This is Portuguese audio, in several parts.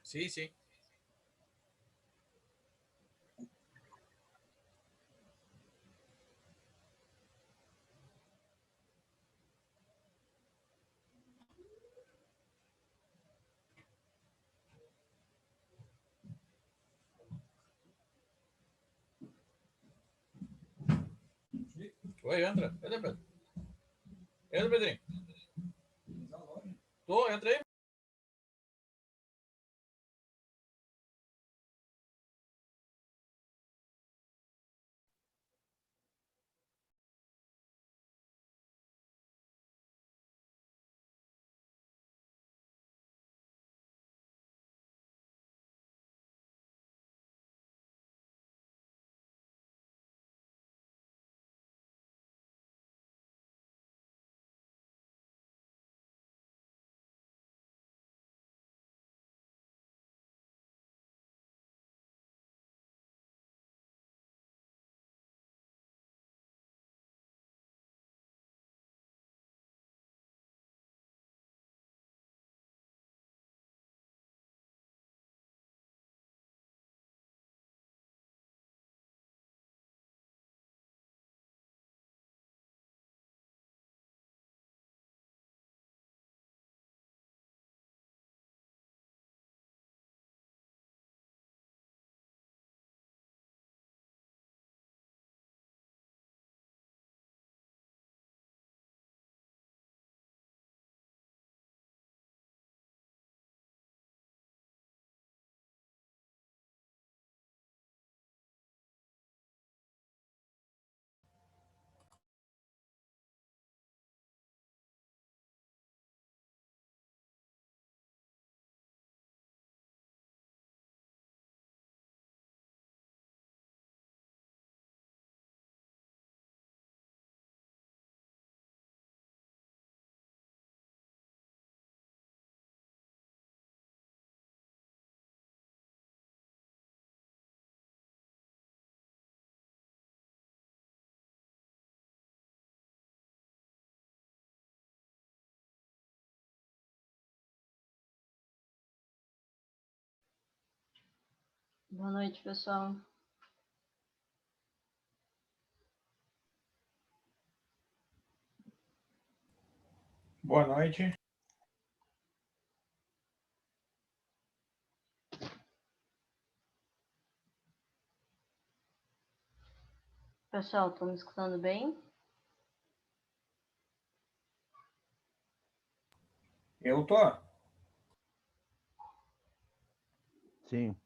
Sì, sì. Oi, entra. Cadê, Pedro? Entra, Pedrinho. Tô, entra aí. Boa noite, pessoal. Boa noite. Pessoal, estão me escutando bem? Eu tô. Sim.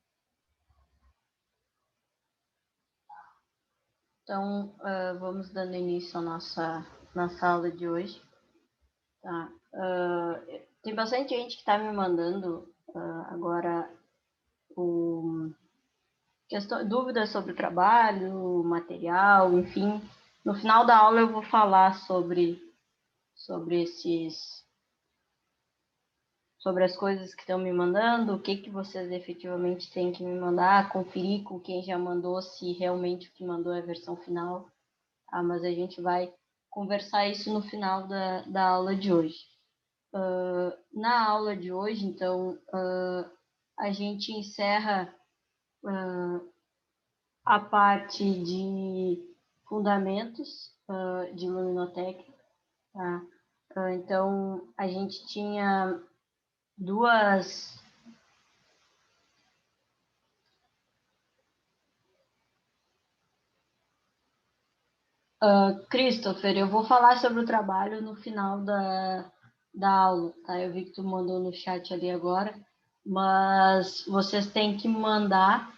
Então, vamos dando início à nossa aula de hoje. Tá? Tem bastante gente que está me mandando agora dúvidas sobre o trabalho, material, enfim. No final da aula eu vou falar sobre sobre as coisas que estão me mandando, o que vocês efetivamente têm que me mandar, conferir com quem já mandou se realmente o que mandou é a versão final. Mas a gente vai conversar isso no final da aula de hoje. Na aula de hoje, então, a gente encerra a parte de fundamentos de luminotécnica. Tá? Então, a gente tinha duas... Christopher, eu vou falar sobre o trabalho no final da aula, tá? Eu vi que tu mandou no chat ali agora, mas vocês têm que mandar,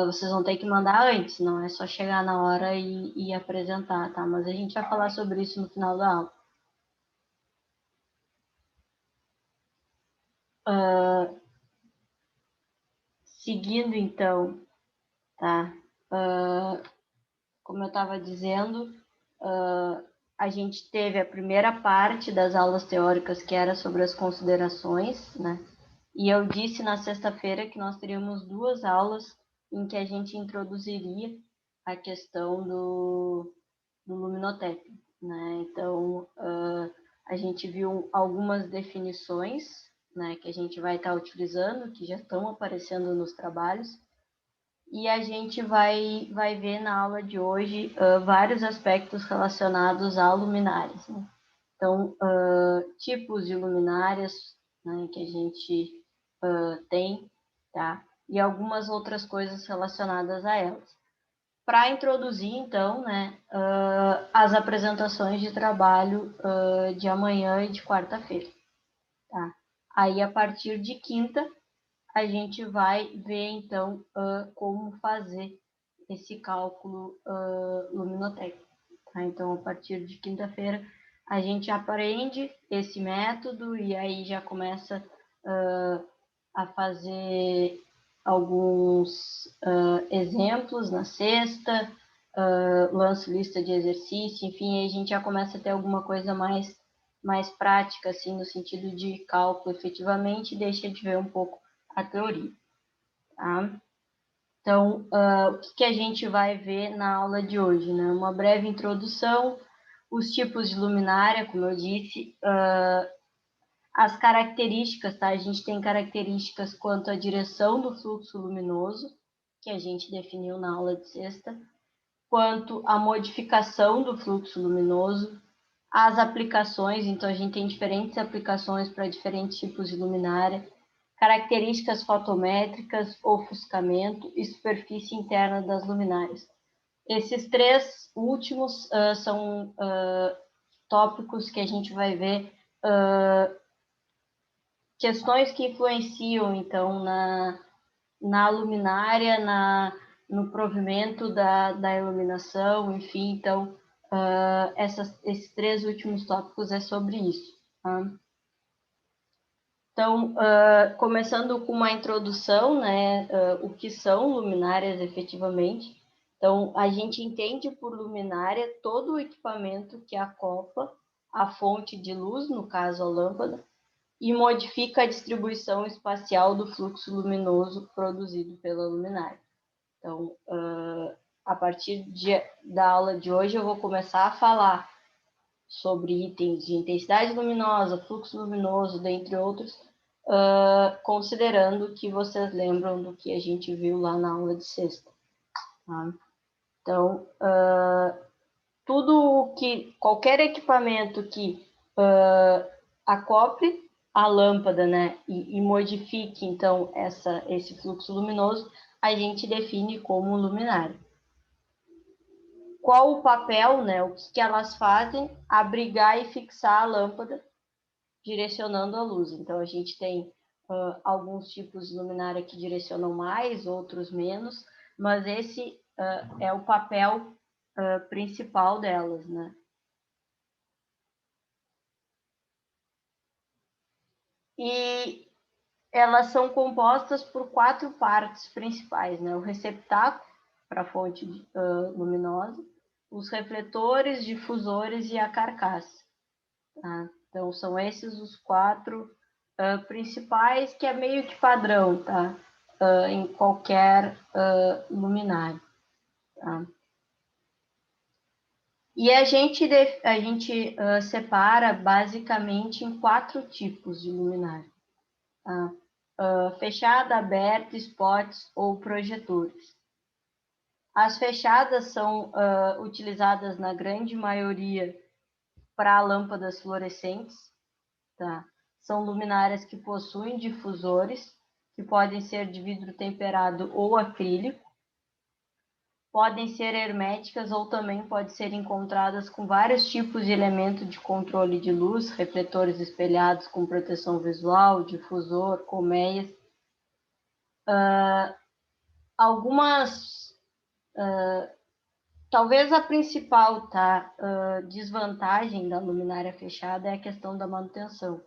vocês vão ter que mandar antes, não é só chegar na hora e apresentar, tá? Mas a gente vai falar sobre isso no final da aula. Seguindo, então, tá? Como eu estava dizendo, a gente teve a primeira parte das aulas teóricas, que era sobre as considerações, né? E eu disse na sexta-feira que nós teríamos 2 aulas em que a gente introduziria a questão do luminotécnico, né? Então, a gente viu algumas definições, né, que a gente vai estar utilizando, que já estão aparecendo nos trabalhos, e a gente vai ver na aula de hoje vários aspectos relacionados a luminárias, né? Então, tipos de luminárias, né, que a gente tem, tá? E algumas outras coisas relacionadas a elas. Para introduzir, então, né, as apresentações de trabalho de amanhã e de quarta-feira, tá? Aí, a partir de quinta, a gente vai ver, então, como fazer esse cálculo luminotécnico. Tá? Então, a partir de quinta-feira, a gente aprende esse método e aí já começa a fazer alguns exemplos na sexta, lanço lista de exercício, enfim, aí a gente já começa a ter alguma coisa mais prática, assim, no sentido de cálculo efetivamente, e deixa de ver um pouco a teoria. Tá? Então, o que a gente vai ver na aula de hoje? Né? Uma breve introdução, os tipos de luminária, como eu disse, as características, tá? A gente tem características quanto à direção do fluxo luminoso, que a gente definiu na aula de sexta, quanto à modificação do fluxo luminoso, as aplicações, então a gente tem diferentes aplicações para diferentes tipos de luminária, características fotométricas, ofuscamento e superfície interna das luminárias. Esses 3 últimos são tópicos que a gente vai ver, questões que influenciam, então, na luminária, no provimento da iluminação, enfim, então, esses 3 últimos tópicos é sobre isso. Tá? Então, começando com uma introdução, né, o que são luminárias efetivamente. Então, a gente entende por luminária todo o equipamento que acopla a fonte de luz, no caso a lâmpada, e modifica a distribuição espacial do fluxo luminoso produzido pela luminária. Então, a partir da aula de hoje, eu vou começar a falar sobre itens de intensidade luminosa, fluxo luminoso, dentre outros, considerando que vocês lembram do que a gente viu lá na aula de sexta. Tá? Então, qualquer equipamento que acople a lâmpada, né, e modifique, então, esse fluxo luminoso, a gente define como luminária. Qual o papel, né, o que elas fazem? Abrigar e fixar a lâmpada, direcionando a luz. Então, a gente tem alguns tipos de luminária que direcionam mais, outros menos, mas esse é o papel principal delas, né? E elas são compostas por 4 partes principais, né? O receptáculo, para a fonte luminosa, os refletores, difusores e a carcaça. Tá? Então, são esses os 4 principais, que é meio que padrão, tá? Em qualquer luminária. Tá? E a gente separa basicamente em 4 tipos de luminária. Tá? Fechada, aberta, spots ou projetores. As fechadas são utilizadas na grande maioria para lâmpadas fluorescentes. Tá? São luminárias que possuem difusores, que podem ser de vidro temperado ou acrílico. Podem ser herméticas ou também podem ser encontradas com vários tipos de elemento de controle de luz, refletores espelhados com proteção visual, difusor, colmeias. Talvez a principal desvantagem da luminária fechada é a questão da manutenção.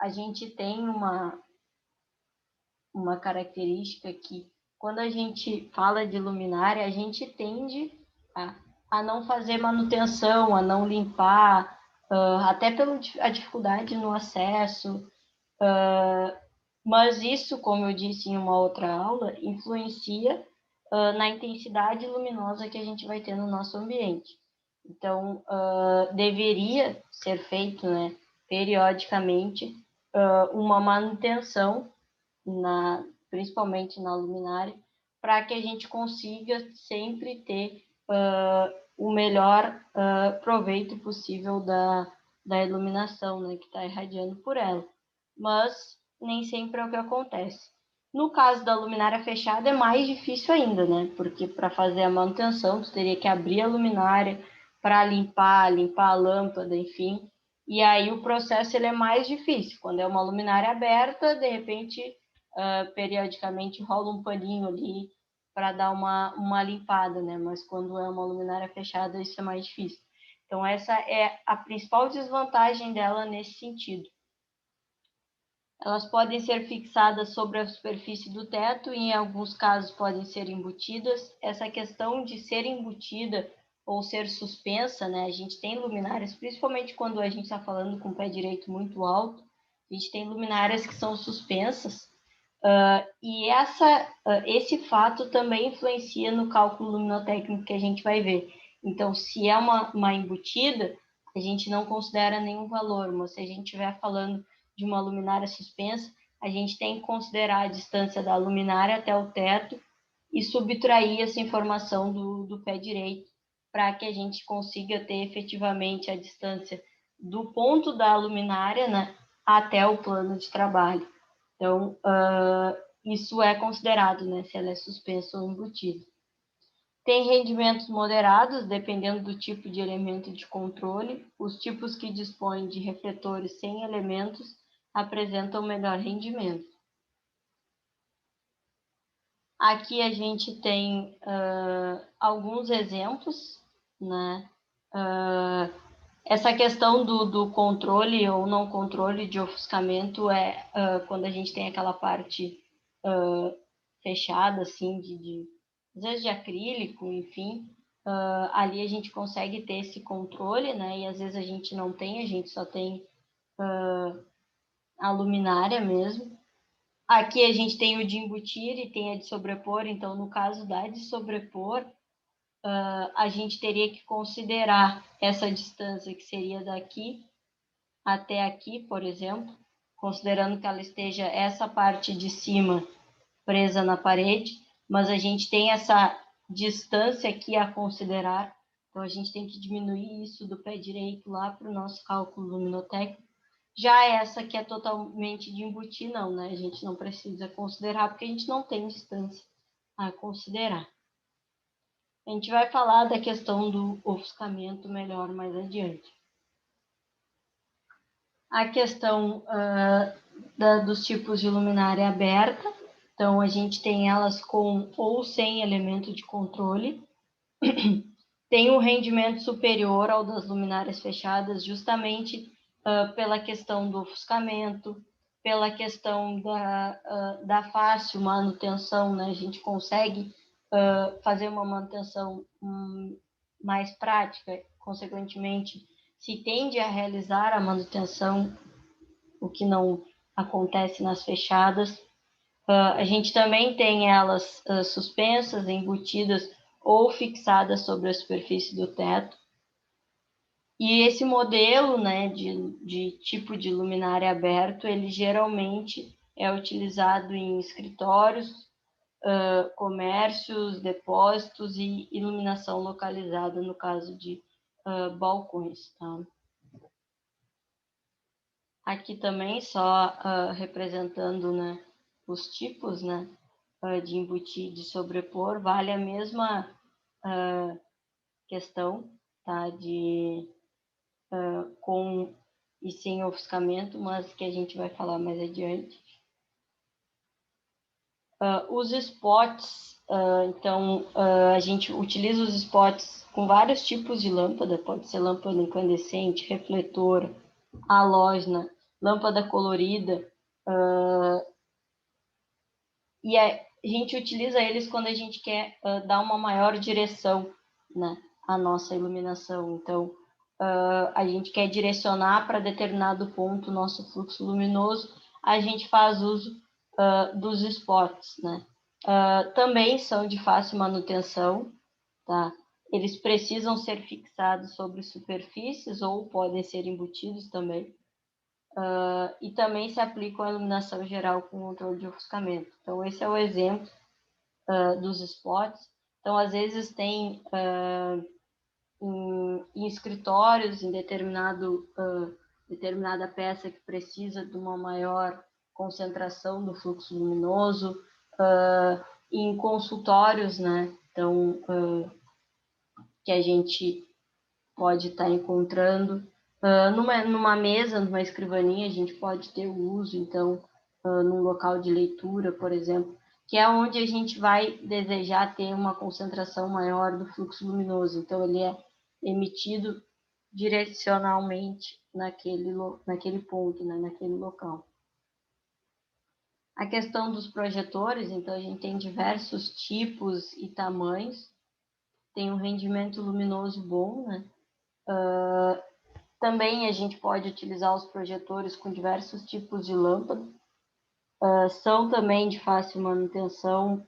A gente tem uma característica que, quando a gente fala de luminária, a gente tende a não fazer manutenção, a não limpar, até pela a dificuldade no acesso. Mas isso, como eu disse em uma outra aula, influencia na intensidade luminosa que a gente vai ter no nosso ambiente. Então, deveria ser feito, né, periodicamente, uma manutenção, principalmente na luminária, para que a gente consiga sempre ter o melhor proveito possível da iluminação, né, que está irradiando por ela. Mas nem sempre é o que acontece. No caso da luminária fechada é mais difícil ainda, né? Porque para fazer a manutenção, tu teria que abrir a luminária para limpar a lâmpada, enfim. E aí o processo ele é mais difícil. Quando é uma luminária aberta, de repente, periodicamente rola um paninho ali para dar uma limpada, né? Mas quando é uma luminária fechada, isso é mais difícil. Então, essa é a principal desvantagem dela nesse sentido. Elas podem ser fixadas sobre a superfície do teto e, em alguns casos, podem ser embutidas. Essa questão de ser embutida ou ser suspensa, né? A gente tem luminárias, principalmente quando a gente está falando com o pé direito muito alto, a gente tem luminárias que são suspensas. E esse fato também influencia no cálculo luminotécnico que a gente vai ver. Então, se é uma embutida, a gente não considera nenhum valor, mas se a gente estiver falando de uma luminária suspensa, a gente tem que considerar a distância da luminária até o teto e subtrair essa informação do pé direito, para que a gente consiga ter efetivamente a distância do ponto da luminária, né, até o plano de trabalho. Então, isso é considerado, né, se ela é suspensa ou embutida. Tem rendimentos moderados, dependendo do tipo de elemento de controle. Os tipos que dispõem de refletores sem elementos apresentam melhor rendimento. Aqui a gente tem alguns exemplos, né? Essa questão do controle ou não controle de ofuscamento é quando a gente tem aquela parte fechada, assim, às vezes de acrílico, enfim, ali a gente consegue ter esse controle, né? E às vezes a gente não tem, a gente só tem a luminária mesmo. Aqui a gente tem o de embutir e tem a de sobrepor, então no caso da de sobrepor, a gente teria que considerar essa distância que seria daqui até aqui, por exemplo, considerando que ela esteja essa parte de cima presa na parede, mas a gente tem essa distância aqui a considerar, então a gente tem que diminuir isso do pé direito lá para o nosso cálculo luminotécnico. Já essa que é totalmente de embutir, não, né? A gente não precisa considerar, porque a gente não tem distância a considerar. A gente vai falar da questão do ofuscamento melhor mais adiante. A questão dos tipos de luminária aberta, então a gente tem elas com ou sem elemento de controle. Tem um rendimento superior ao das luminárias fechadas, justamente pela questão do ofuscamento, pela questão da fácil manutenção, né? A gente consegue fazer uma manutenção mais prática, consequentemente, se tende a realizar a manutenção o que não acontece nas fechadas. A gente também tem elas suspensas, embutidas ou fixadas sobre a superfície do teto. E esse modelo, né, de tipo de luminária aberto, ele geralmente é utilizado em escritórios, comércios, depósitos e iluminação localizada, no caso de balcões. Tá? Aqui também só representando, né, os tipos, né, de embutir, de sobrepor, vale a mesma questão, tá, de com e sem ofuscamento, mas que a gente vai falar mais adiante. Os spots, então, a gente utiliza os spots com vários tipos de lâmpada, pode ser lâmpada incandescente, refletor, halógena, lâmpada colorida, e a gente utiliza eles quando a gente quer dar uma maior direção, né, à nossa iluminação. Então, a gente quer direcionar para determinado ponto o nosso fluxo luminoso, a gente faz uso dos spots, né? Também são de fácil manutenção, tá? Eles precisam ser fixados sobre superfícies ou podem ser embutidos também. E também se aplicam à iluminação geral com controle de ofuscamento. Então, esse é o exemplo dos spots. Então, às vezes tem em escritórios, em determinada peça que precisa de uma maior concentração do fluxo luminoso, em consultórios, né? Então, que a gente pode estar encontrando. Numa mesa, numa escrivaninha, a gente pode ter o uso, então, num local de leitura, por exemplo, que é onde a gente vai desejar ter uma concentração maior do fluxo luminoso. Então, ele é emitido direcionalmente naquele ponto, né, naquele local. A questão dos projetores, então, a gente tem diversos tipos e tamanhos, tem um rendimento luminoso bom, né? Também a gente pode utilizar os projetores com diversos tipos de lâmpada. São também de fácil manutenção.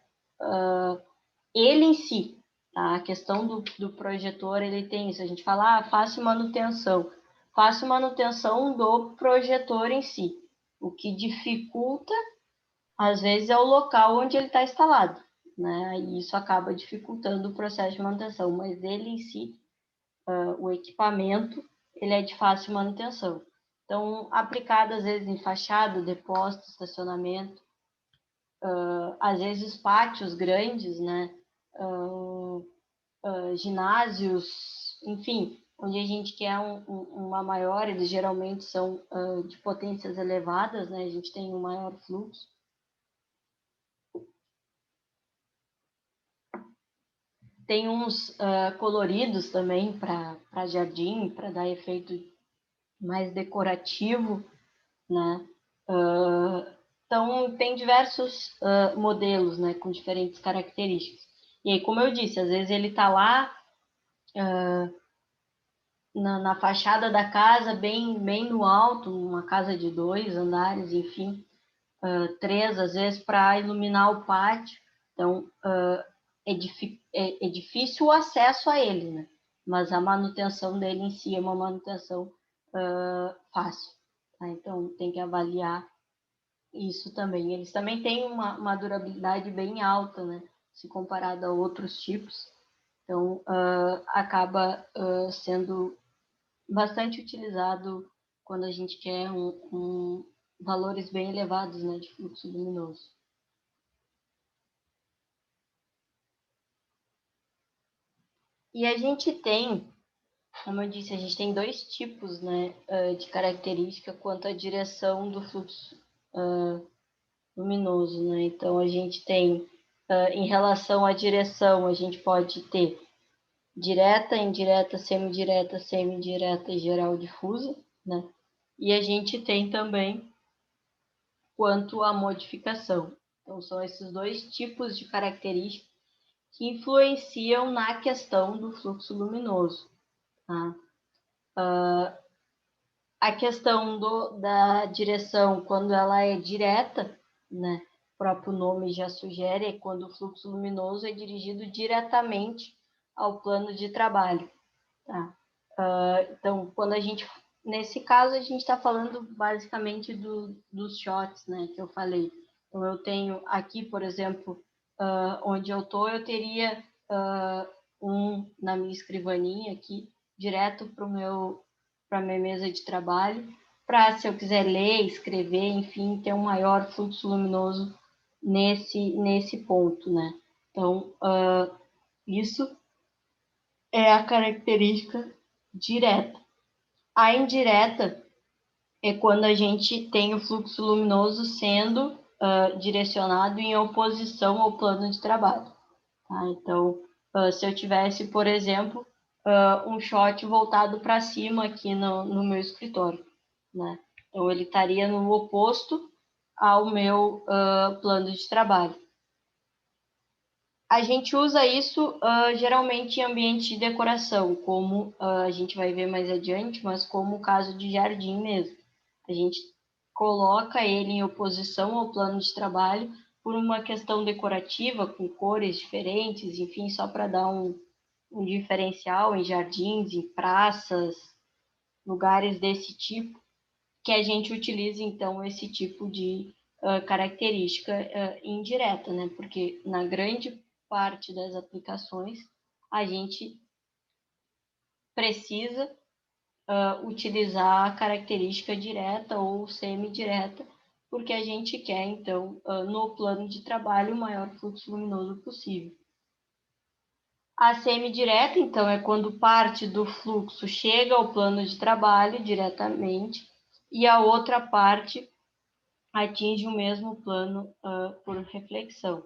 Ele em si, tá? A questão do projetor, ele tem isso. A gente fala, fácil manutenção. Fácil manutenção do projetor em si. O que dificulta, às vezes, é o local onde ele está instalado, né? E isso acaba dificultando o processo de manutenção. Mas ele em si, o equipamento, ele é de fácil manutenção. Então, aplicado às vezes em fachada, depósito, estacionamento, às vezes pátios grandes, né? Ginásios, enfim, onde a gente quer uma maior, eles geralmente são de potências elevadas, né? A gente tem um maior fluxo. Tem uns coloridos também para jardim, para dar efeito mais decorativo, né? Então, tem diversos modelos, né, com diferentes características. E aí, como eu disse, às vezes ele está lá na fachada da casa, bem no alto, uma casa de 2 andares, enfim, 3, às vezes, para iluminar o pátio. Então, é difícil o acesso a ele, né? Mas a manutenção dele em si é uma manutenção fácil. Tá? Então, tem que avaliar isso também. Eles também têm uma durabilidade bem alta, né? Se comparado a outros tipos. Então, acaba sendo bastante utilizado quando a gente quer valores bem elevados, né, de fluxo luminoso. E a gente tem, como eu disse, a gente tem 2 tipos, né, de característica quanto à direção do fluxo luminoso, né? Então, a gente tem, em relação à direção, a gente pode ter direta, indireta, semidireta e geral difusa, né? E a gente tem também quanto à modificação. Então, são esses 2 tipos de características que influenciam na questão do fluxo luminoso. Tá? A questão da direção, quando ela é direta, né? O próprio nome já sugere, é quando o fluxo luminoso é dirigido diretamente ao plano de trabalho. Tá? Então, nesse caso, a gente está falando basicamente dos shots, né, que eu falei. Então, eu tenho aqui, por exemplo, onde eu estou, eu teria na minha escrivaninha aqui, direto para a minha mesa de trabalho, para, se eu quiser ler, escrever, enfim, ter um maior fluxo luminoso nesse ponto, né? Então, isso é a característica direta. A indireta é quando a gente tem o fluxo luminoso sendo direcionado em oposição ao plano de trabalho. Tá? Então, se eu tivesse, por exemplo, um shot voltado para cima aqui no meu escritório, né? Então, ele estaria no oposto ao meu plano de trabalho. A gente usa isso geralmente em ambiente de decoração, como a gente vai ver mais adiante, mas como o caso de jardim mesmo. A gente coloca ele em oposição ao plano de trabalho por uma questão decorativa, com cores diferentes, enfim, só para dar um diferencial em jardins, em praças, lugares desse tipo, que a gente utiliza, então, esse tipo de característica indireta, né? Porque na grande parte das aplicações, a gente precisa utilizar a característica direta ou semi-direta, porque a gente quer, então, no plano de trabalho, o maior fluxo luminoso possível. A semi-direta, então, é quando parte do fluxo chega ao plano de trabalho diretamente e a outra parte atinge o mesmo plano por reflexão.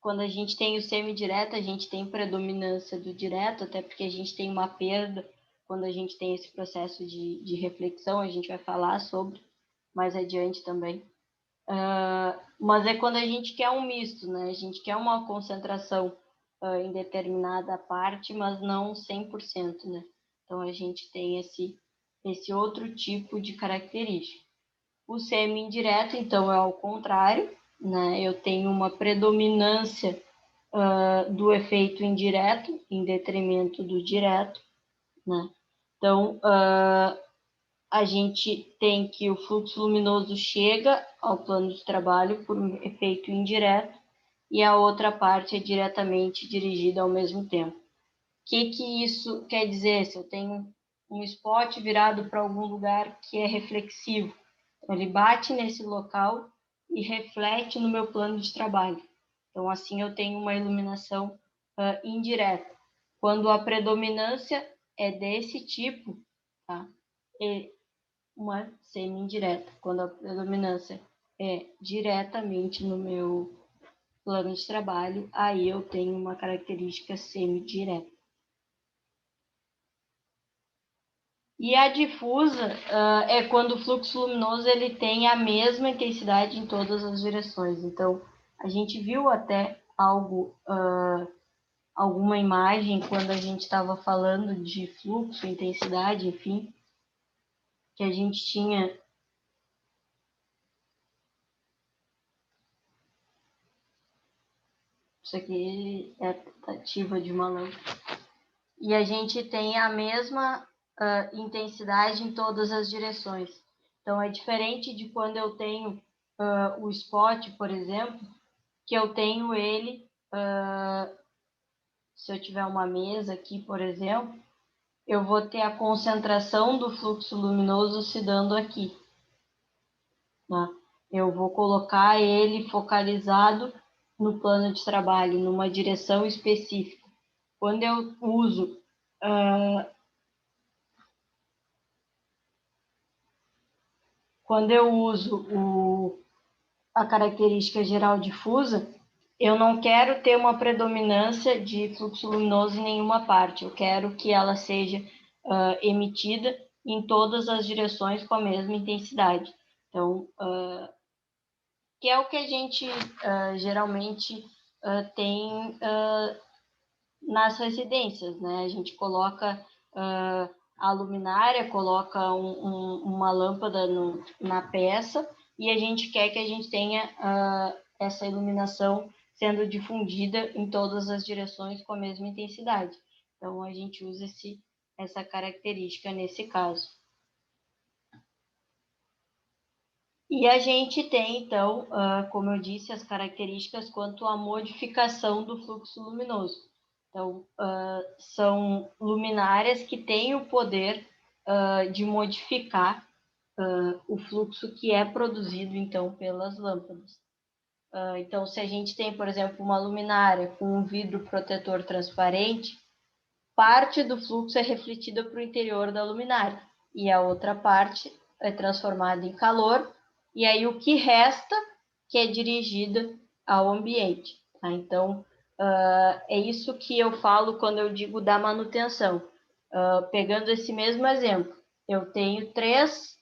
Quando a gente tem o semidireto, a gente tem predominância do direto, até porque a gente tem uma perda quando a gente tem esse processo de reflexão, a gente vai falar sobre mais adiante também. Mas é quando a gente quer um misto, né? A gente quer uma concentração em determinada parte, mas não 100%, né? Então, a gente tem esse outro tipo de característica. O semi-indireto, então, é ao contrário, né? Eu tenho uma predominância do efeito indireto em detrimento do direto, né? Então, a gente tem que o fluxo luminoso chega ao plano de trabalho por um efeito indireto e a outra parte é diretamente dirigida ao mesmo tempo. O que isso quer dizer? Se eu tenho um spot virado para algum lugar que é reflexivo, ele bate nesse local e reflete no meu plano de trabalho. Então, assim, eu tenho uma iluminação indireta. Quando a predominância é desse tipo, tá? Uma semi-indireta. Quando a predominância é diretamente no meu plano de trabalho, aí eu tenho uma característica semi-direta. E a difusa é quando o fluxo luminoso ele tem a mesma intensidade em todas as direções. Então, a gente viu até alguma imagem quando a gente estava falando de fluxo, intensidade, enfim, que a gente tinha isso aqui é a tentativa de uma lâmpada. E a gente tem a mesma intensidade em todas as direções. Então, é diferente de quando eu tenho o spot, por exemplo, que eu tenho ele, se eu tiver uma mesa aqui, por exemplo, eu vou ter a concentração do fluxo luminoso se dando aqui. Né? Eu vou colocar ele focalizado no plano de trabalho, numa direção específica. Quando eu uso a característica geral difusa, eu não quero ter uma predominância de fluxo luminoso em nenhuma parte. Eu quero que ela seja emitida em todas as direções com a mesma intensidade. Então, que é o que a gente geralmente tem nas residências, né? A gente coloca a luminária, coloca uma lâmpada na peça e a gente quer que a gente tenha essa iluminação sendo difundida em todas as direções com a mesma intensidade. Então, a gente usa essa característica nesse caso. E a gente tem, então, como eu disse, as características quanto à modificação do fluxo luminoso. Então, são luminárias que têm o poder de modificar o fluxo que é produzido, então, pelas lâmpadas. Então, se a gente tem, por exemplo, uma luminária com um vidro protetor transparente, parte do fluxo é refletida para o interior da luminária e a outra parte é transformada em calor, e aí o que resta que é dirigida ao ambiente. Tá? Então, é isso que eu falo quando eu digo da manutenção. Pegando esse mesmo exemplo, eu tenho três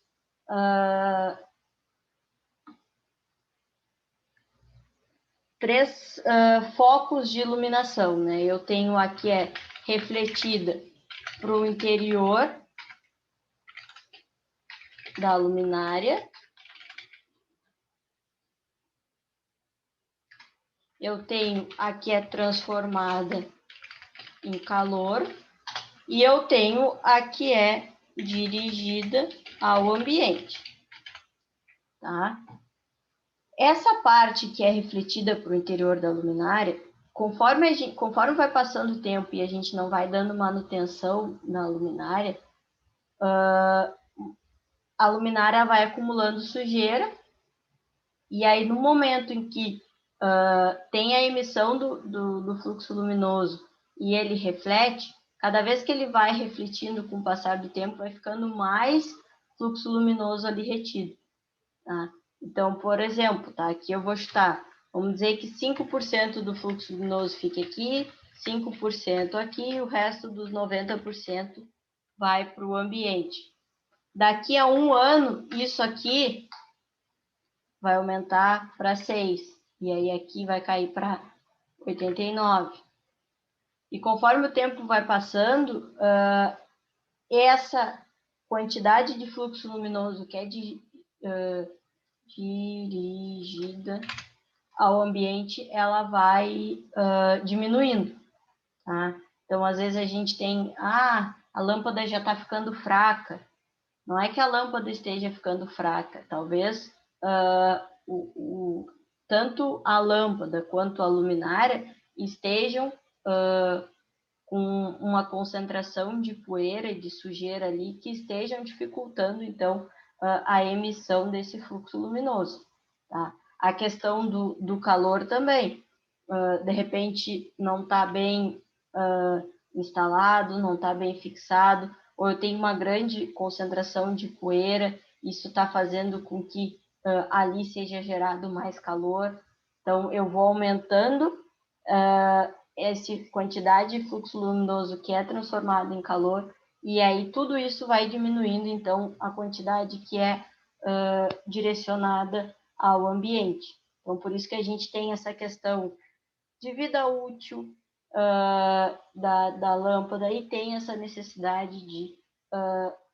focos de iluminação, né? Eu tenho aqui refletida para o interior da luminária. Eu tenho aqui transformada em calor. E eu tenho aqui dirigida ao ambiente. Tá? Essa parte que é refletida para o interior da luminária, conforme vai passando o tempo e a gente não vai dando manutenção na luminária, a luminária vai acumulando sujeira, e aí no momento em que tem a emissão do fluxo luminoso e ele reflete, cada vez que ele vai refletindo com o passar do tempo, vai ficando mais fluxo luminoso ali retido. Tá? Então, por exemplo, tá? Aqui eu vou chutar, vamos dizer que 5% do fluxo luminoso fica aqui, 5% aqui, e o resto dos 90% vai para o ambiente. Daqui a 1 ano, isso aqui vai aumentar para 6, e aí aqui vai cair para 89. E conforme o tempo vai passando, essa quantidade de fluxo luminoso que é dirigida ao ambiente, ela vai diminuindo. Tá? Então, às vezes a gente tem, a lâmpada já está ficando fraca. Não é que a lâmpada esteja ficando fraca, talvez tanto a lâmpada quanto a luminária estejam com uma concentração de poeira e de sujeira ali que estejam dificultando, então, a emissão desse fluxo luminoso. Tá? A questão do calor também, de repente não está bem instalado, não está bem fixado, ou eu tenho uma grande concentração de poeira, isso está fazendo com que ali seja gerado mais calor. Então, eu vou aumentando essa quantidade de fluxo luminoso que é transformado em calor, e aí tudo isso vai diminuindo, então, a quantidade que é direcionada ao ambiente. Então, por isso que a gente tem essa questão de vida útil da lâmpada e tem essa necessidade de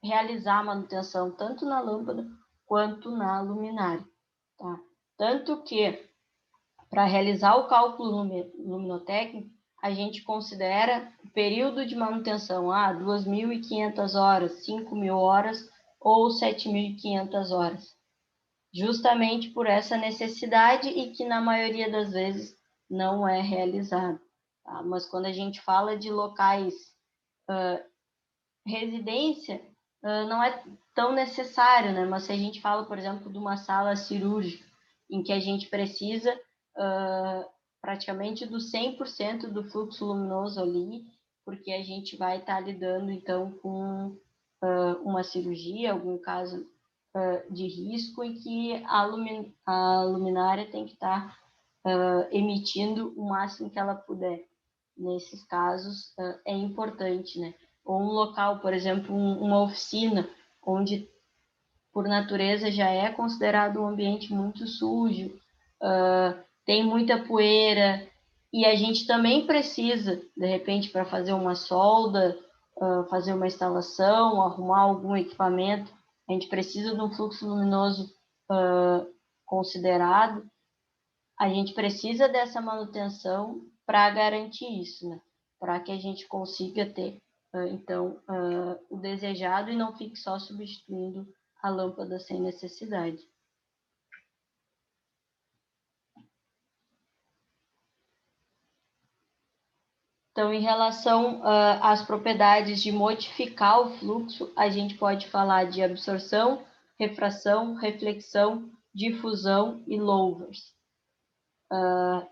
realizar a manutenção tanto na lâmpada quanto na luminária. Tá? Tanto que, para realizar o cálculo luminotécnico, a gente considera o período de manutenção 2.500 horas, 5.000 horas ou 7.500 horas. Justamente por essa necessidade e que na maioria das vezes não é realizado. Tá? Mas quando a gente fala de locais residência, não é tão necessário, né? Mas se a gente fala, por exemplo, de uma sala cirúrgica, em que a gente precisa praticamente do 100% do fluxo luminoso ali, porque a gente vai estar lidando, então, com uma cirurgia, algum caso de risco, em que a luminária tem que estar emitindo o máximo que ela puder. Nesses casos, é importante, né? Ou um local, por exemplo, uma oficina, onde, por natureza, já é considerado um ambiente muito sujo, tem muita poeira, e a gente também precisa, de repente, para fazer uma solda fazer uma instalação, arrumar algum equipamento, a gente precisa de um fluxo luminoso considerado, a gente precisa dessa manutenção para garantir isso, né? Para que a gente consiga ter, então, o desejado e não fique só substituindo a lâmpada sem necessidade. Então, em relação às propriedades de modificar o fluxo, a gente pode falar de absorção, refração, reflexão, difusão e louvers. A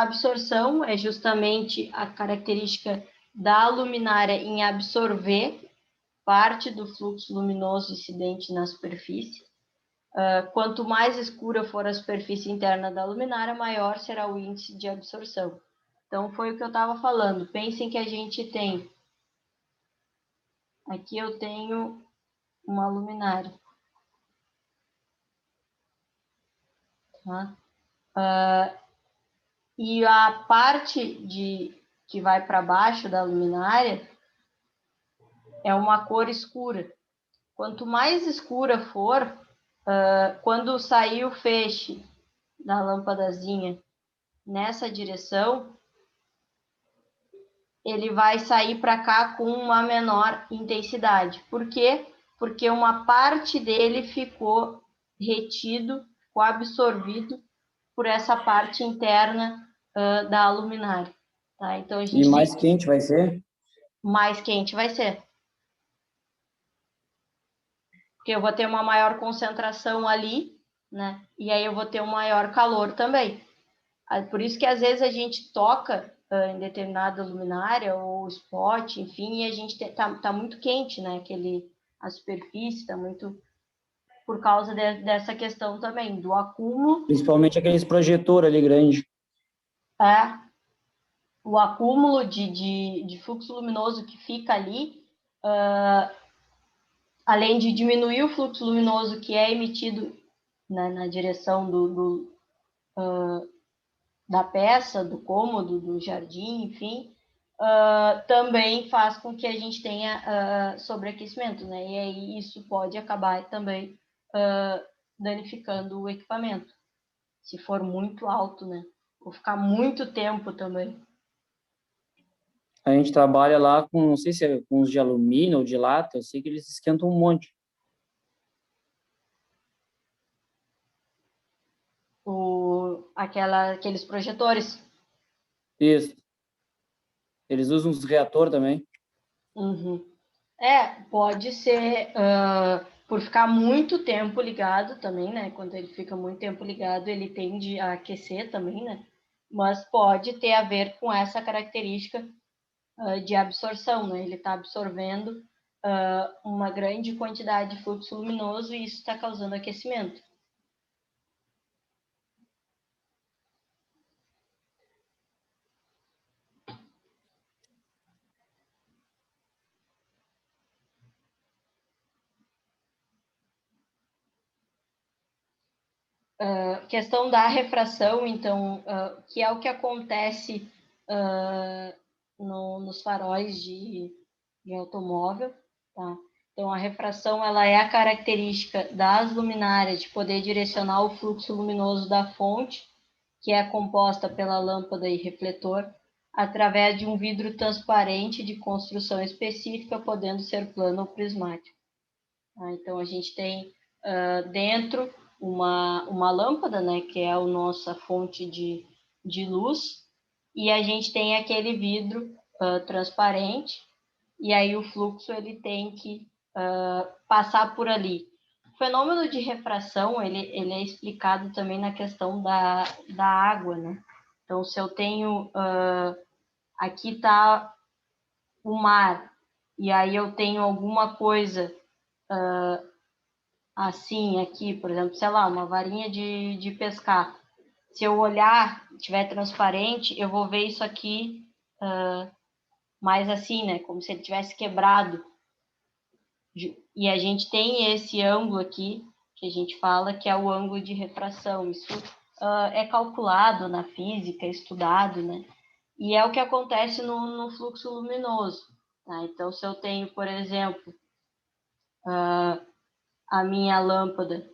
absorção é justamente a característica da luminária em absorver parte do fluxo luminoso incidente na superfície. Quanto mais escura for a superfície interna da luminária, maior será o índice de absorção. Então, foi o que eu estava falando. Pensem que a gente tem... Aqui eu tenho uma luminária. Tá? E a parte que vai para baixo da luminária é uma cor escura. Quanto mais escura for, quando sair o feixe da lâmpadazinha nessa direção, ele vai sair para cá com uma menor intensidade. Por quê? Porque uma parte dele ficou retido, ficou absorvido por essa parte interna da luminária. Tá? Então, a gente E mais quente vai ser? Mais quente vai ser. Porque eu vou ter uma maior concentração ali, né? E aí eu vou ter um maior calor também. Por isso que às vezes a gente toca em determinada luminária ou spot, enfim, e a gente tá muito quente, né? A superfície tá muito... Por causa dessa questão também, do acúmulo. Principalmente aqueles projetores ali grandes. O acúmulo de fluxo luminoso que fica ali, além de diminuir o fluxo luminoso que é emitido, né, na direção da peça, do cômodo, do jardim, enfim, também faz com que a gente tenha sobreaquecimento, né? E aí isso pode acabar também danificando o equipamento, se for muito alto, né? Ou ficar muito tempo também. A gente trabalha lá com, não sei se é com os de alumínio ou de lata, eu sei que eles esquentam um monte. Aqueles projetores. Isso. Eles usam os reatores também. Uhum. Pode ser por ficar muito tempo ligado também, né? Quando ele fica muito tempo ligado, ele tende a aquecer também, né? Mas pode ter a ver com essa característica de absorção, né? Ele está absorvendo uma grande quantidade de fluxo luminoso e isso está causando aquecimento. Questão da refração, então, que é o que acontece nos faróis de automóvel, tá? Então, a refração ela é a característica das luminárias de poder direcionar o fluxo luminoso da fonte, que é composta pela lâmpada e refletor, através de um vidro transparente de construção específica, podendo ser plano ou prismático. Tá? Então, a gente tem dentro uma lâmpada, né, que é a nossa fonte de luz, e a gente tem aquele vidro transparente, e aí o fluxo ele tem que passar por ali. O fenômeno de refração, ele é explicado também na questão da água, né? Então, se eu tenho... aqui está o mar, e aí eu tenho alguma coisa assim aqui, por exemplo, sei lá, uma varinha de pescar. Se eu olhar, tiver transparente, eu vou ver isso aqui mais assim, né? Como se ele tivesse quebrado. E a gente tem esse ângulo aqui, que a gente fala que é o ângulo de refração. Isso é calculado na física, é estudado, né? E é o que acontece no fluxo luminoso. Tá? Então, se eu tenho, por exemplo, a minha lâmpada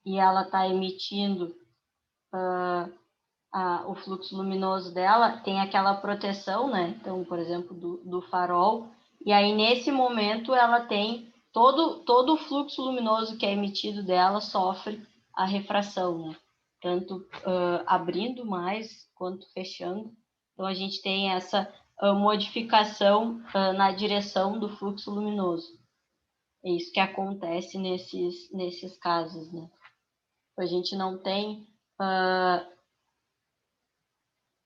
e ela está emitindo o fluxo luminoso dela, tem aquela proteção, né? Então, por exemplo, do farol, e aí nesse momento ela tem todo o fluxo luminoso que é emitido dela sofre a refração, né? Tanto abrindo mais quanto fechando. Então a gente tem essa modificação na direção do fluxo luminoso. É isso que acontece nesses casos, né? A gente não tem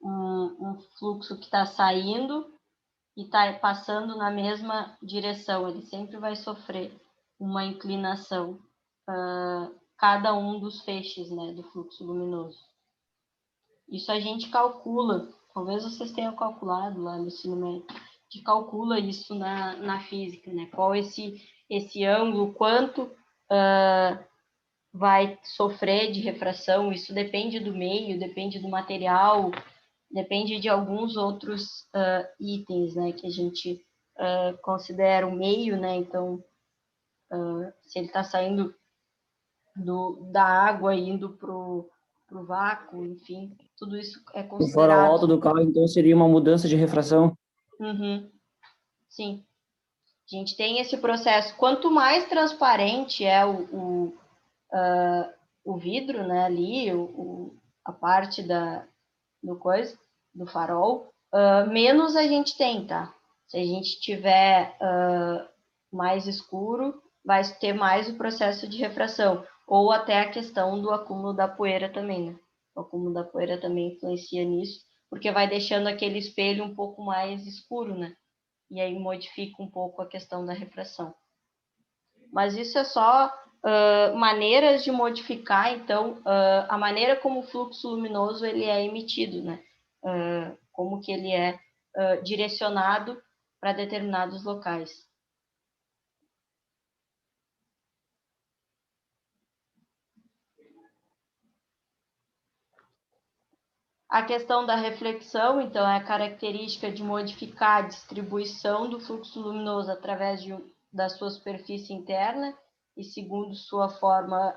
um fluxo que está saindo e está passando na mesma direção. Ele sempre vai sofrer uma inclinação, cada um dos feixes, né, do fluxo luminoso. Isso a gente calcula, talvez vocês tenham calculado lá no ensino médio, a gente calcula isso na física, né? Qual esse ângulo, quanto vai sofrer de refração, isso depende do meio, depende do material, depende de alguns outros itens, né, que a gente considera o meio, né? Então, se ele está saindo da água e indo para o vácuo, enfim, tudo isso é O considerado. farol alto do carro, então, seria uma mudança de refração? Uhum. Sim. A gente tem esse processo. Quanto mais transparente é o vidro, né, ali, a parte do farol, menos a gente tem, tá? Se a gente tiver mais escuro, vai ter mais o processo de refração, ou até a questão do acúmulo da poeira também, né? O acúmulo da poeira também influencia nisso, porque vai deixando aquele espelho um pouco mais escuro, né? E aí modifica um pouco a questão da refração. Mas isso é só maneiras de modificar, então, a maneira como o fluxo luminoso ele é emitido, né? Como que ele é direcionado para determinados locais. A questão da reflexão, então, é a característica de modificar a distribuição do fluxo luminoso através da sua superfície interna e segundo sua forma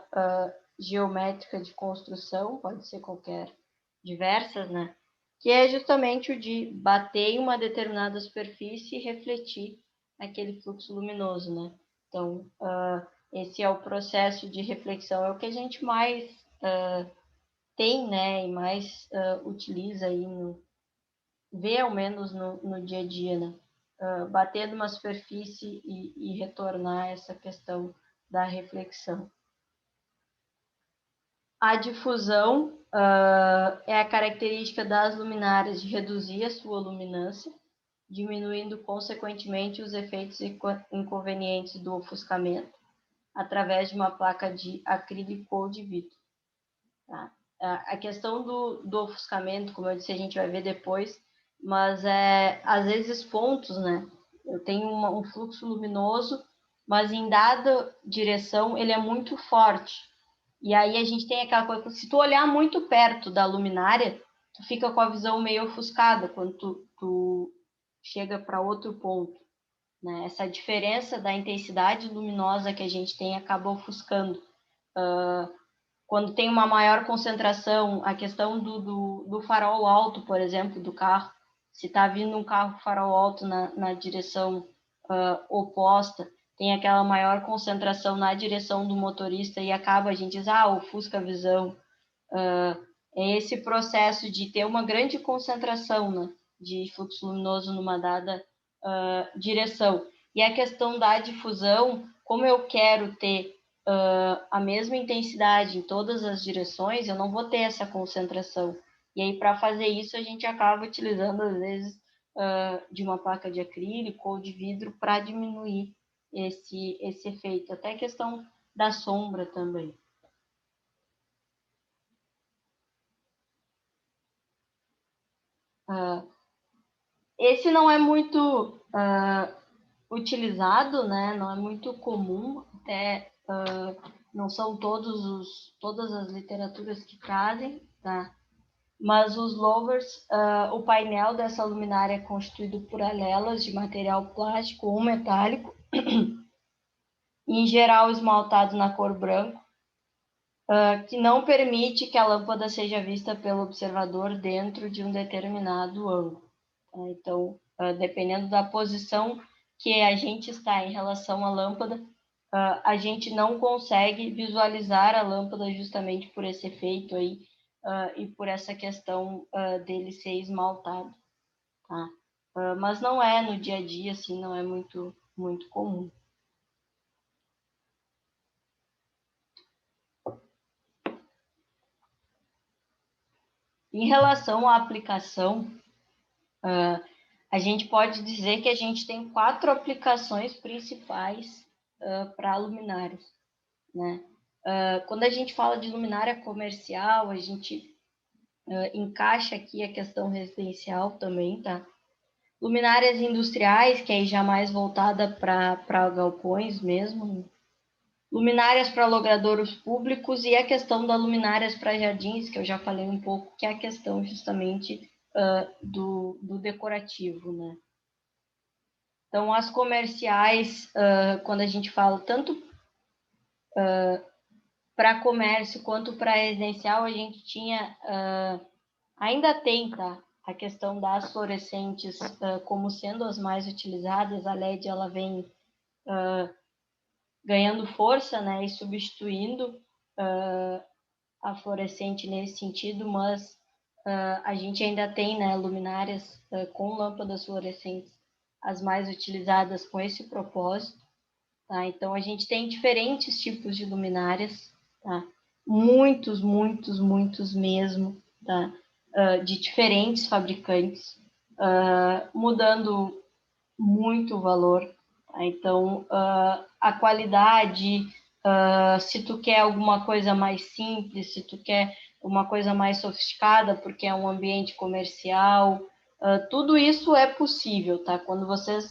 geométrica de construção, pode ser qualquer, diversas, né? Que é justamente o de bater em uma determinada superfície e refletir aquele fluxo luminoso, né? Então, esse é o processo de reflexão, é o que a gente mais tem, né, e mais utiliza aí, vê ao menos no dia a dia, né? Bater numa superfície e retornar essa questão da reflexão. A difusão é a característica das luminárias de reduzir a sua luminância, diminuindo consequentemente os efeitos inconvenientes do ofuscamento, através de uma placa de acrílico ou de vidro. Tá? A questão do ofuscamento, como eu disse, a gente vai ver depois, mas às vezes pontos, né? Eu tenho um fluxo luminoso, mas em dada direção ele é muito forte. E aí a gente tem aquela coisa, se tu olhar muito perto da luminária, tu fica com a visão meio ofuscada quando tu chega para outro ponto, né? Essa diferença da intensidade luminosa que a gente tem acaba ofuscando. Quando tem uma maior concentração, a questão do farol alto, por exemplo, do carro, se está vindo um carro farol alto na direção oposta, tem aquela maior concentração na direção do motorista e acaba, a gente diz, ofusca a visão. É esse processo de ter uma grande concentração, né, de fluxo luminoso numa dada direção. E a questão da difusão, como eu quero ter a mesma intensidade em todas as direções, eu não vou ter essa concentração. E aí, para fazer isso, a gente acaba utilizando, às vezes, de uma placa de acrílico ou de vidro para diminuir esse efeito. Até a questão da sombra também. Esse não é muito utilizado, né? Não é muito comum, até não são todas as literaturas que trazem, tá? mas os louvers, o painel dessa luminária é constituído por alelas de material plástico ou metálico, em geral esmaltado na cor branco, que não permite que a lâmpada seja vista pelo observador dentro de um determinado ângulo. Então, dependendo da posição que a gente está em relação à lâmpada, a gente não consegue visualizar a lâmpada justamente por esse efeito aí e por essa questão dele ser esmaltado, tá? Mas não é no dia a dia, assim, não é muito comum. Em relação à aplicação, a gente pode dizer que a gente tem 4 aplicações principais para luminárias, né? Quando a gente fala de luminária comercial, a gente encaixa aqui a questão residencial também, tá? Luminárias industriais, que aí já mais voltada para galpões mesmo. Luminárias para logradouros públicos e a questão da luminárias para jardins, que eu já falei um pouco, que é a questão justamente do decorativo, né? Então, as comerciais, quando a gente fala tanto para comércio quanto para residencial, a gente tinha, ainda tem, tá? A questão das fluorescentes como sendo as mais utilizadas. A LED, ela vem ganhando força, né, e substituindo a fluorescente nesse sentido, mas a gente ainda tem, né, luminárias com lâmpadas fluorescentes, as mais utilizadas com esse propósito, tá? Então, a gente tem diferentes tipos de luminárias, tá? Muitos mesmo, tá? De diferentes fabricantes, mudando muito o valor, tá? Então, a qualidade, se tu quer alguma coisa mais simples, se tu quer uma coisa mais sofisticada, porque é um ambiente comercial, tudo isso é possível, tá? Quando vocês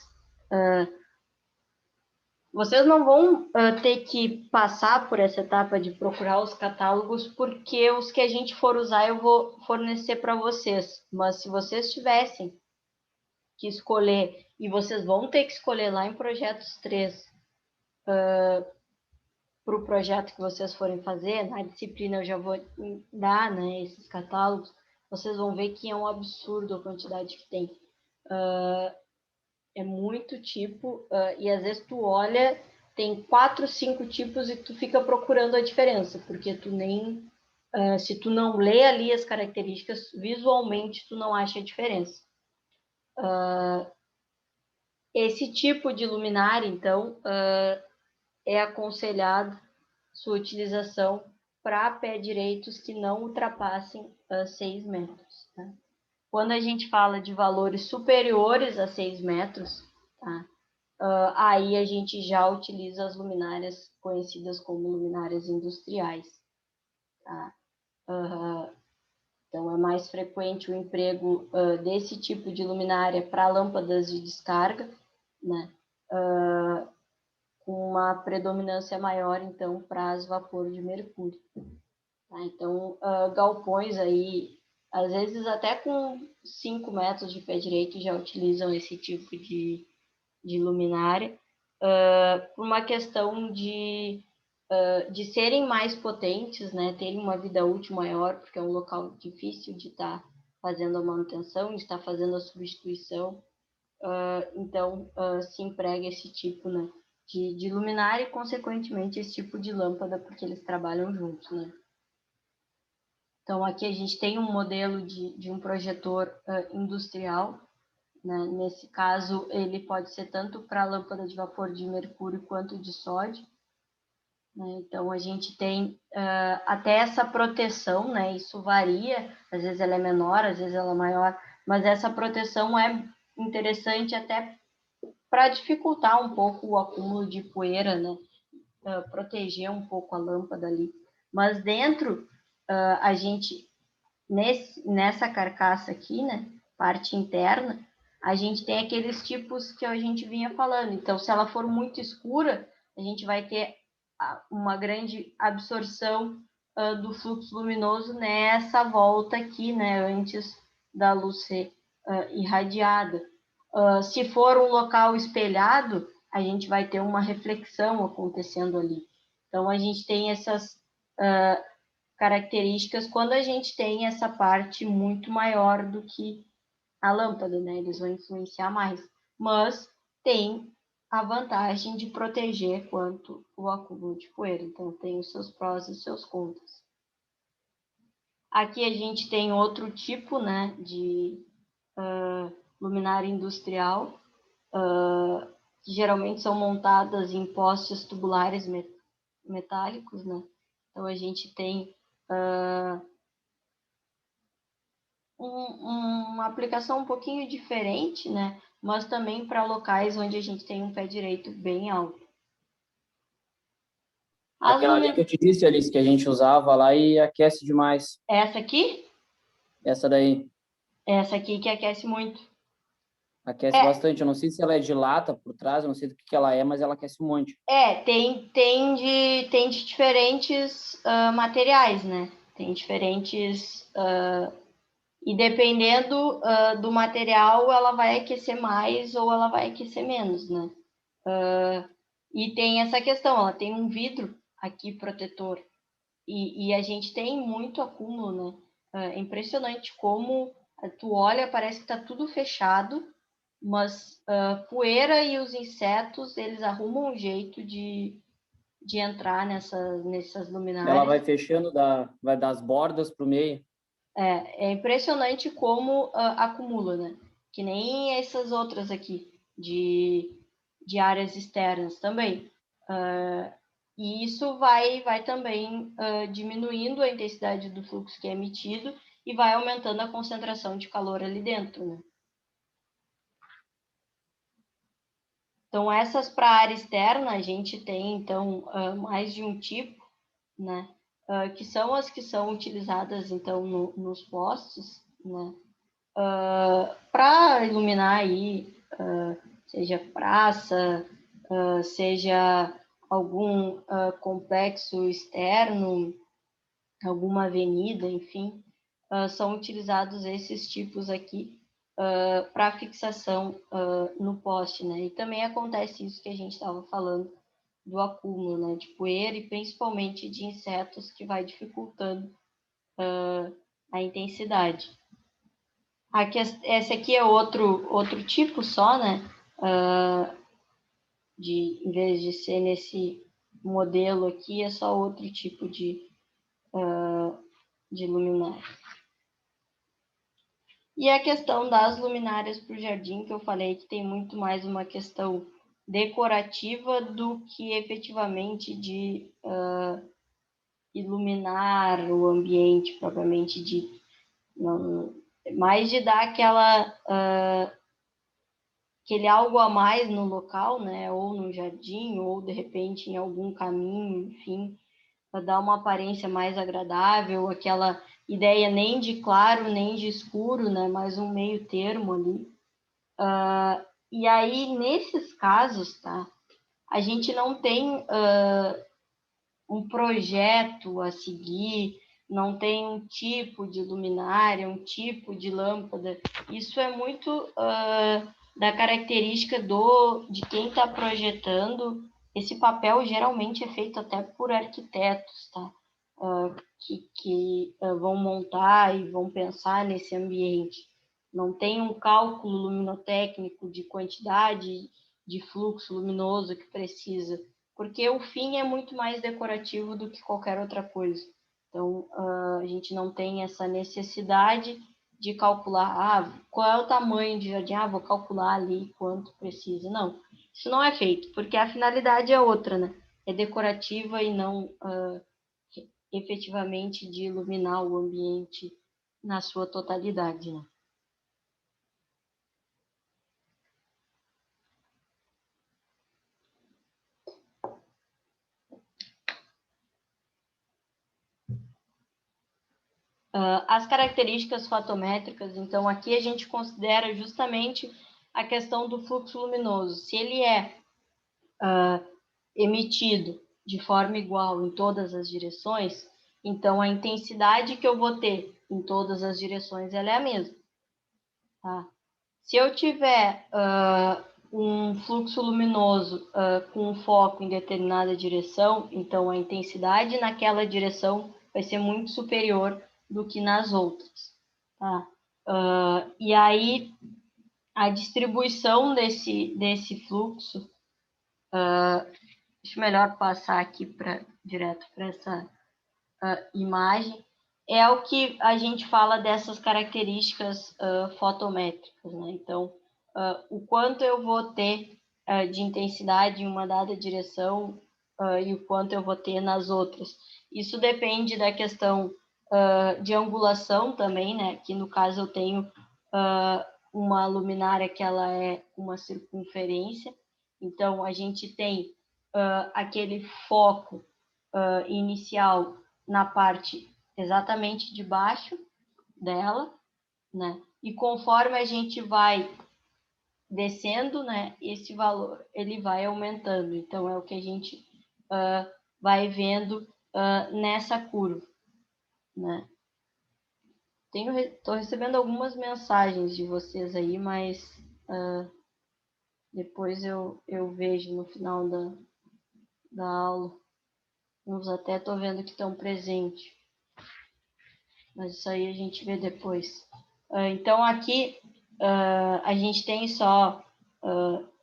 não vão ter que passar por essa etapa de procurar os catálogos, porque os que a gente for usar eu vou fornecer para vocês. Mas se vocês tivessem que escolher, e vocês vão ter que escolher lá em Projetos 3, para o projeto que vocês forem fazer, na disciplina eu já vou dar, né, esses catálogos, vocês vão ver que é um absurdo a quantidade que tem. É muito tipo, e às vezes tu olha, tem 4, 5 tipos e tu fica procurando a diferença, porque tu nem, se tu não lê ali as características, visualmente tu não acha a diferença. Esse tipo de luminária, então, é aconselhado sua utilização para pé direitos que não ultrapassem 6 metros. Tá? Quando a gente fala de valores superiores a 6 metros, tá? Aí a gente já utiliza as luminárias conhecidas como luminárias industriais. Tá? Então, é mais frequente o emprego desse tipo de luminária para lâmpadas de descarga, né? Com uma predominância maior, então, para as vapor de mercúrio. Tá? Então, galpões aí, às vezes até com 5 metros de pé direito já utilizam esse tipo de luminária, por uma questão de serem mais potentes, né, terem uma vida útil maior, porque é um local difícil de estar fazendo a manutenção, de estar fazendo a substituição, então se emprega esse tipo, né, de luminária e, consequentemente, esse tipo de lâmpada, porque eles trabalham juntos, né. Então, aqui a gente tem um modelo de um projetor industrial, né? Nesse caso, ele pode ser tanto para lâmpada de vapor de mercúrio quanto de sódio. Né? Então, a gente tem até essa proteção, né? Isso varia, às vezes ela é menor, às vezes ela é maior, mas essa proteção é interessante até para dificultar um pouco o acúmulo de poeira, né? Proteger um pouco a lâmpada ali. Mas dentro, a gente, nessa carcaça aqui, né? Parte interna, a gente tem aqueles tipos que a gente vinha falando. Então, se ela for muito escura, a gente vai ter uma grande absorção do fluxo luminoso nessa volta aqui, né, antes da luz ser irradiada. Se for um local espelhado, a gente vai ter uma reflexão acontecendo ali. Então, a gente tem essas características quando a gente tem essa parte muito maior do que a lâmpada, né? Eles vão influenciar mais. Mas tem a vantagem de proteger quanto o acúmulo de poeira. Então, tem os seus prós e os seus contras. Aqui a gente tem outro tipo, né, de luminária industrial, que geralmente são montadas em postes tubulares metálicos, né? Então, a gente tem uma aplicação um pouquinho diferente, né? Mas também para locais onde a gente tem um pé direito bem alto. Aquela ali que eu te disse, Alice, que a gente usava lá e aquece demais. Essa aqui? Essa daí. Essa aqui que aquece muito. Aquece bastante. Eu não sei se ela é de lata por trás, eu não sei do que ela é, mas ela aquece um monte. Tem de diferentes materiais, né? Tem diferentes... e dependendo do material, ela vai aquecer mais ou ela vai aquecer menos, né? E tem essa questão, ela tem um vidro aqui protetor. E a gente tem muito acúmulo, né? É impressionante como tu olha, parece que está tudo fechado, mas poeira e os insetos, eles arrumam um jeito de entrar nessas luminárias. Ela vai fechando, vai das bordas para o meio. É impressionante como acumula, né? Que nem essas outras aqui, de áreas externas também. E isso vai também diminuindo a intensidade do fluxo que é emitido e vai aumentando a concentração de calor ali dentro, né? Então, essas para a área externa, a gente tem, então, mais de um tipo, né? Que são as que são utilizadas, então, nos postes, né? Para iluminar aí, seja praça, seja algum complexo externo, alguma avenida, enfim, são utilizados esses tipos aqui para fixação no poste, né? E também acontece isso que a gente estava falando do acúmulo, né? De poeira e principalmente de insetos que vai dificultando a intensidade. Aqui, esse aqui é outro tipo só, né? Em vez de ser nesse modelo aqui, é só outro tipo de luminária. E a questão das luminárias para o jardim, que eu falei que tem muito mais uma questão decorativa do que efetivamente de iluminar o ambiente propriamente dito. Não, mais de dar aquele algo a mais no local, né? Ou no jardim, ou de repente em algum caminho, enfim, para dar uma aparência mais agradável, aquela ideia nem de claro, nem de escuro, né? Mas um meio termo ali. E aí, nesses casos, tá? A gente não tem um projeto a seguir, não tem um tipo de luminária, um tipo de lâmpada. Isso é muito da característica de quem está projetando. Esse papel geralmente é feito até por arquitetos, tá? Que vão montar e vão pensar nesse ambiente. Não tem um cálculo luminotécnico de quantidade de fluxo luminoso que precisa, porque o fim é muito mais decorativo do que qualquer outra coisa. Então, a gente não tem essa necessidade de calcular, qual é o tamanho de jardim, vou calcular ali quanto precisa. Não, isso não é feito, porque a finalidade é outra, né? É decorativa e não efetivamente de iluminar o ambiente na sua totalidade, né? As características fotométricas, então aqui a gente considera justamente a questão do fluxo luminoso. Se ele é emitido de forma igual em todas as direções, Então, a intensidade que eu vou ter em todas as direções, ela é a mesma. Tá? Se eu tiver um fluxo luminoso com foco em determinada direção, então a intensidade naquela direção vai ser muito superior do que nas outras. Tá? E aí, a distribuição desse fluxo, deixa eu melhor passar aqui direto para essa imagem, é o que a gente fala dessas características fotométricas, né? Então, o quanto eu vou ter de intensidade em uma dada direção e o quanto eu vou ter nas outras. Isso depende da questão de angulação também, né? Que no caso eu tenho uma luminária que ela é uma circunferência, então a gente tem aquele foco inicial na parte exatamente de baixo dela, né? E conforme a gente vai descendo, né, esse valor ele vai aumentando. Então é o que a gente vai vendo nessa curva, né? Estou recebendo algumas mensagens de vocês aí, mas depois eu vejo no final da aula. Uns até estou vendo que estão presentes. Mas isso aí a gente vê depois. Então, aqui a gente tem só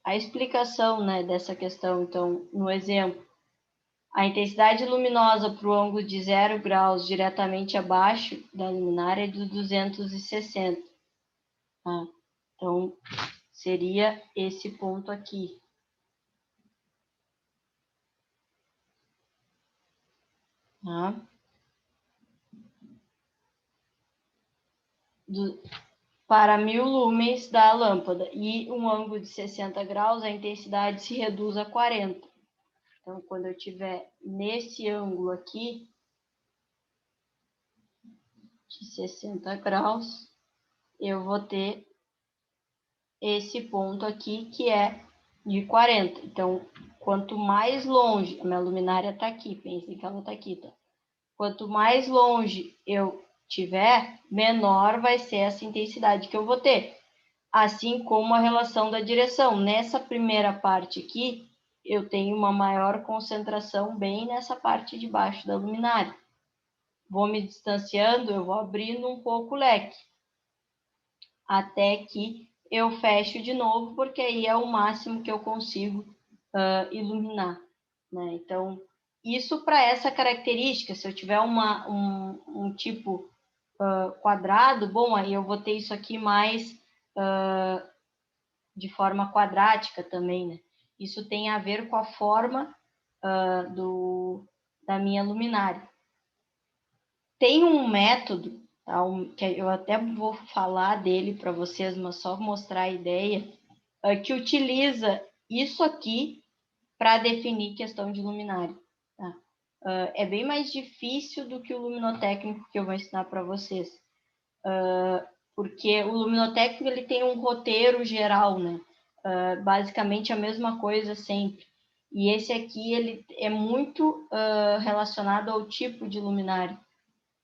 a explicação, né, dessa questão. Então, no exemplo, a intensidade luminosa para o ângulo de 0 graus diretamente abaixo da luminária é de 260. Tá? Então, seria esse ponto aqui. Tá? Para 1000 lumens da lâmpada e um ângulo de 60 graus, a intensidade se reduz a 40. Então, quando eu estiver nesse ângulo aqui, de 60 graus, eu vou ter esse ponto aqui, que é de 40. Então, quanto mais longe, a minha luminária está aqui, pensem que ela está aqui, tá? Quanto mais longe eu tiver, menor vai ser essa intensidade que eu vou ter. Assim como a relação da direção. Nessa primeira parte aqui, eu tenho uma maior concentração bem nessa parte de baixo da luminária. Vou me distanciando, eu vou abrindo um pouco o leque, até que eu fecho de novo, porque aí é o máximo que eu consigo iluminar, né? Então, isso para essa característica, se eu tiver um tipo quadrado, bom, aí eu vou ter isso aqui mais de forma quadrática também, né? Isso tem a ver com a forma da minha luminária. Tem um método, tá, que eu até vou falar dele para vocês, mas só mostrar a ideia, que utiliza isso aqui para definir questão de luminária. Tá? É bem mais difícil do que o luminotécnico que eu vou ensinar para vocês. Porque o luminotécnico ele tem um roteiro geral, né? Basicamente a mesma coisa sempre. E esse aqui ele é muito relacionado ao tipo de luminária.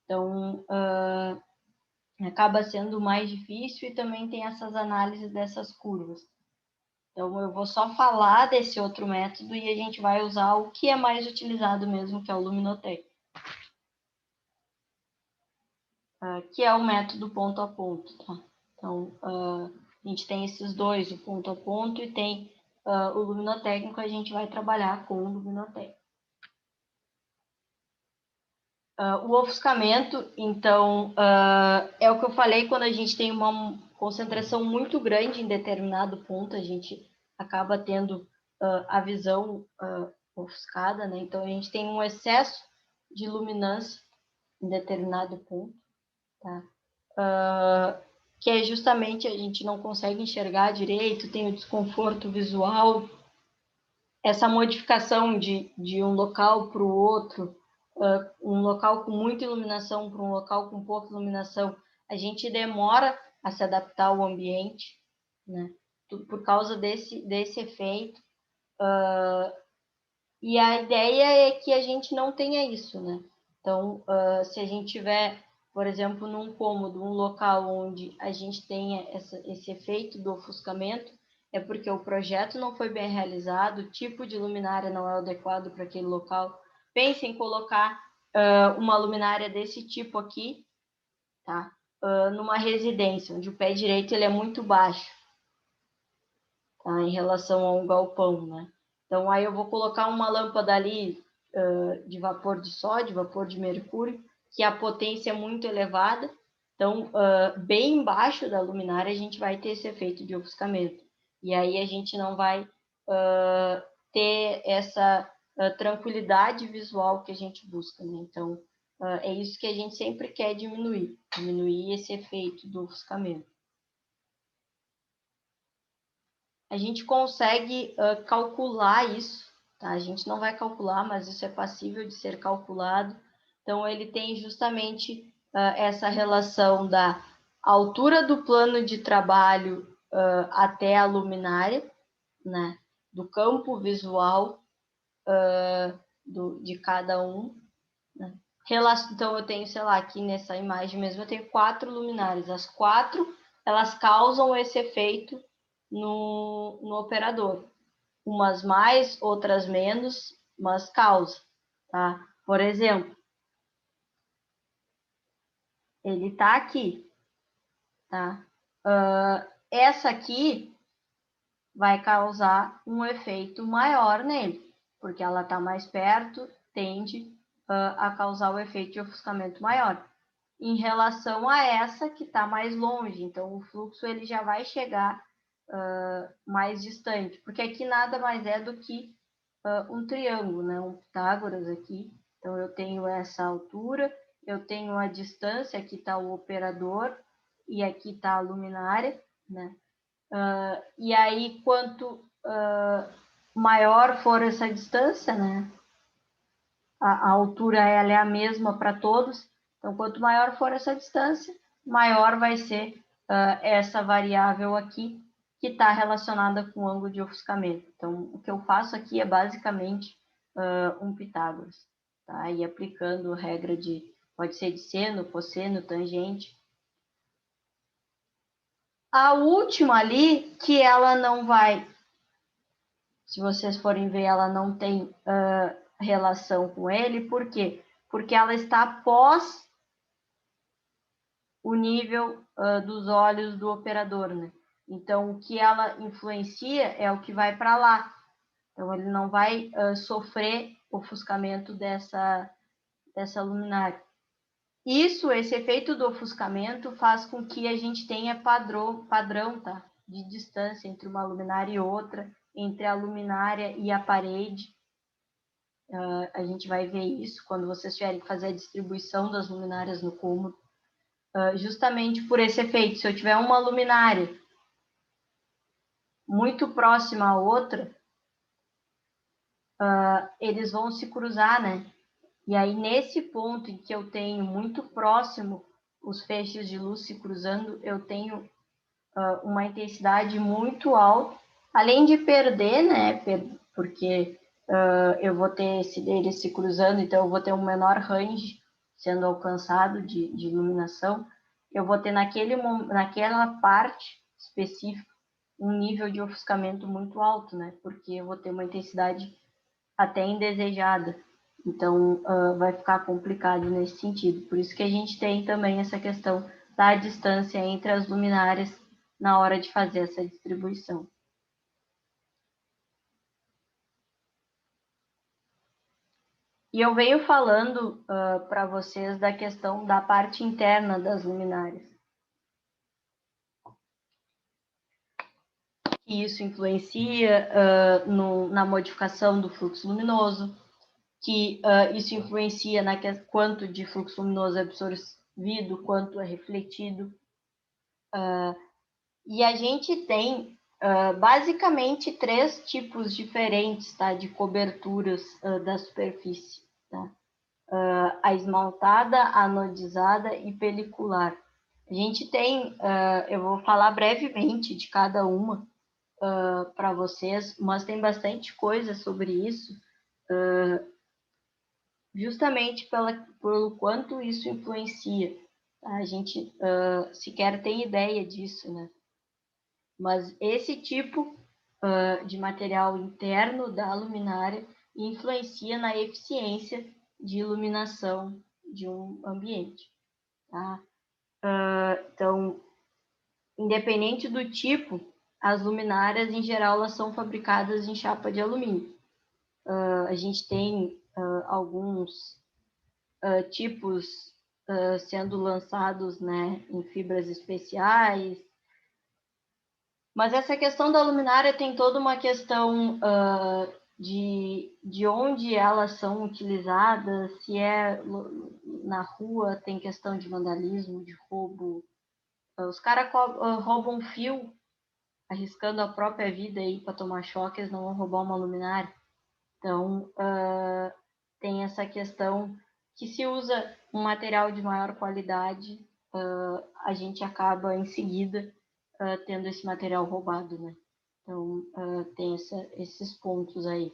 Então, acaba sendo mais difícil e também tem essas análises dessas curvas. Então, eu vou só falar desse outro método e a gente vai usar o que é mais utilizado mesmo, que é o luminotécnico. Que é o método ponto a ponto, tá? Então, a gente tem esses dois, o ponto a ponto, e tem o luminotécnico, a gente vai trabalhar com o luminotécnico. O ofuscamento, então, é o que eu falei, quando a gente tem uma concentração muito grande em determinado ponto, a gente acaba tendo a visão ofuscada, né? Então, a gente tem um excesso de luminância em determinado ponto, tá? Que é justamente a gente não consegue enxergar direito, tem o desconforto visual, essa modificação de um local para o outro, um local com muita iluminação para um local com pouca iluminação, a gente demora a se adaptar ao ambiente, né? Por causa desse efeito. E a ideia é que a gente não tenha isso, né? Então, se a gente tiver, por exemplo, num cômodo, um local onde a gente tenha esse efeito do ofuscamento, é porque o projeto não foi bem realizado, o tipo de luminária não é adequado para aquele local. Pense em colocar uma luminária desse tipo aqui, tá? Numa residência, onde o pé direito ele é muito baixo, tá? Em relação a um galpão, né? Então, aí eu vou colocar uma lâmpada ali de vapor de sódio, vapor de mercúrio, que a potência é muito elevada. Então, bem embaixo da luminária, a gente vai ter esse efeito de ofuscamento. E aí a gente não vai ter essa tranquilidade visual que a gente busca, né? Então, é isso que a gente sempre quer diminuir esse efeito do ofuscamento. A gente consegue calcular isso, tá? A gente não vai calcular, mas isso é passível de ser calculado. Então, ele tem justamente essa relação da altura do plano de trabalho até a luminária, né? Do campo visual de cada um, né? Então, eu tenho, sei lá, aqui nessa imagem mesmo, eu tenho 4 luminárias. As 4, elas causam esse efeito no operador. Umas mais, outras menos, mas causa, tá? Por exemplo, ele tá aqui, tá? Essa aqui vai causar um efeito maior nele, porque ela tá mais perto, tende a causar o efeito de ofuscamento maior. Em relação a essa que está mais longe, então o fluxo ele já vai chegar mais distante, porque aqui nada mais é do que um triângulo, né? Um Pitágoras aqui. Então eu tenho essa altura, eu tenho a distância, aqui está o operador e aqui está a luminária, né? E aí quanto maior for essa distância, né? A altura ela é a mesma para todos. Então, quanto maior for essa distância, maior vai ser essa variável aqui, que está relacionada com o ângulo de ofuscamento. Então, o que eu faço aqui é basicamente um Pitágoras, tá? E aplicando regra pode ser de seno, cosseno, tangente. A última ali, que ela não vai, se vocês forem ver, ela não tem relação com ele, por quê? Porque ela está após o nível dos olhos do operador, né? Então, o que ela influencia é o que vai para lá. Então, ele não vai sofrer ofuscamento dessa luminária. Esse efeito do ofuscamento faz com que a gente tenha padrão, tá? De distância entre uma luminária e outra, entre a luminária e a parede. A gente vai ver isso quando vocês tiverem que fazer a distribuição das luminárias no cômodo. Justamente por esse efeito. Se eu tiver uma luminária muito próxima à outra, eles vão se cruzar, né? E aí, nesse ponto em que eu tenho muito próximo os feixes de luz se cruzando, eu tenho uma intensidade muito alta, além de perder, né? Porque eu vou ter eles se cruzando, então eu vou ter um menor range sendo alcançado de iluminação. Eu vou ter naquela parte específica um nível de ofuscamento muito alto, né? Porque eu vou ter uma intensidade até indesejada. Então, vai ficar complicado nesse sentido. Por isso que a gente tem também essa questão da distância entre as luminárias na hora de fazer essa distribuição. E eu venho falando para vocês da questão da parte interna das luminárias. Que isso influencia na modificação do fluxo luminoso, que isso influencia quanto de fluxo luminoso é absorvido, quanto é refletido. E a gente tem basicamente 3 tipos diferentes, tá, de coberturas da superfície. Tá? A esmaltada, anodizada e pelicular. A gente tem, eu vou falar brevemente de cada uma para vocês, mas tem bastante coisa sobre isso justamente pelo quanto isso influencia. A gente sequer tem ideia disso, né? Mas esse tipo de material interno da luminária influencia na eficiência de iluminação de um ambiente. Tá? Então, independente do tipo, as luminárias, em geral, elas são fabricadas em chapa de alumínio. A gente tem alguns tipos sendo lançados, né, em fibras especiais. Mas essa questão da luminária tem toda uma questão de onde elas são utilizadas, se é na rua, tem questão de vandalismo, de roubo. Os caras roubam fio, arriscando a própria vida aí para tomar choque, eles não vão roubar uma luminária. Então, tem essa questão que se usa um material de maior qualidade, a gente acaba em seguida tendo esse material roubado, né? Então, tem esses pontos aí.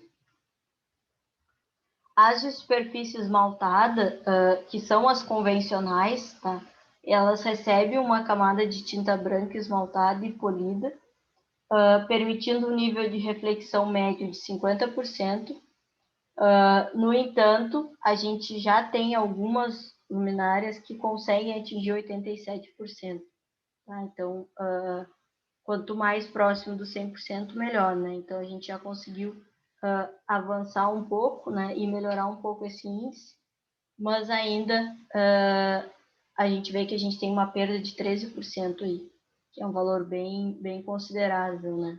As de superfície esmaltada, que são as convencionais, tá? Elas recebem uma camada de tinta branca esmaltada e polida, permitindo um nível de reflexão médio de 50%. No entanto, a gente já tem algumas luminárias que conseguem atingir 87%. Tá? Então, quanto mais próximo do 100%, melhor, né? Então, a gente já conseguiu avançar um pouco, né? E melhorar um pouco esse índice, mas ainda a gente vê que a gente tem uma perda de 13% aí, que é um valor bem considerável, né?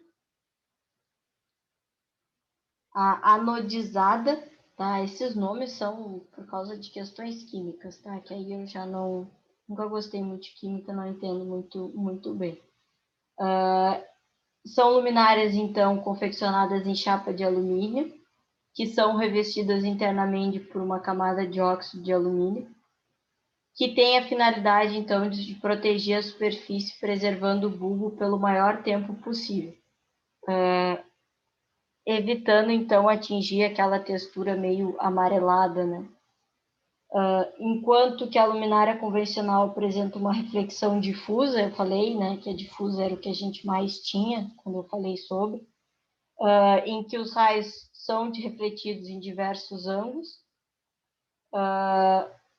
A anodizada, tá? Esses nomes são por causa de questões químicas, tá? Que aí eu já nunca gostei muito de química, não entendo muito bem. São luminárias, então, confeccionadas em chapa de alumínio, que são revestidas internamente por uma camada de óxido de alumínio, que tem a finalidade, então, de proteger a superfície, preservando o bulbo pelo maior tempo possível, evitando, então, atingir aquela textura meio amarelada, né? Enquanto que a luminária convencional apresenta uma reflexão difusa, eu falei, né, que a difusa era o que a gente mais tinha, quando eu falei sobre, em que os raios são refletidos em diversos ângulos.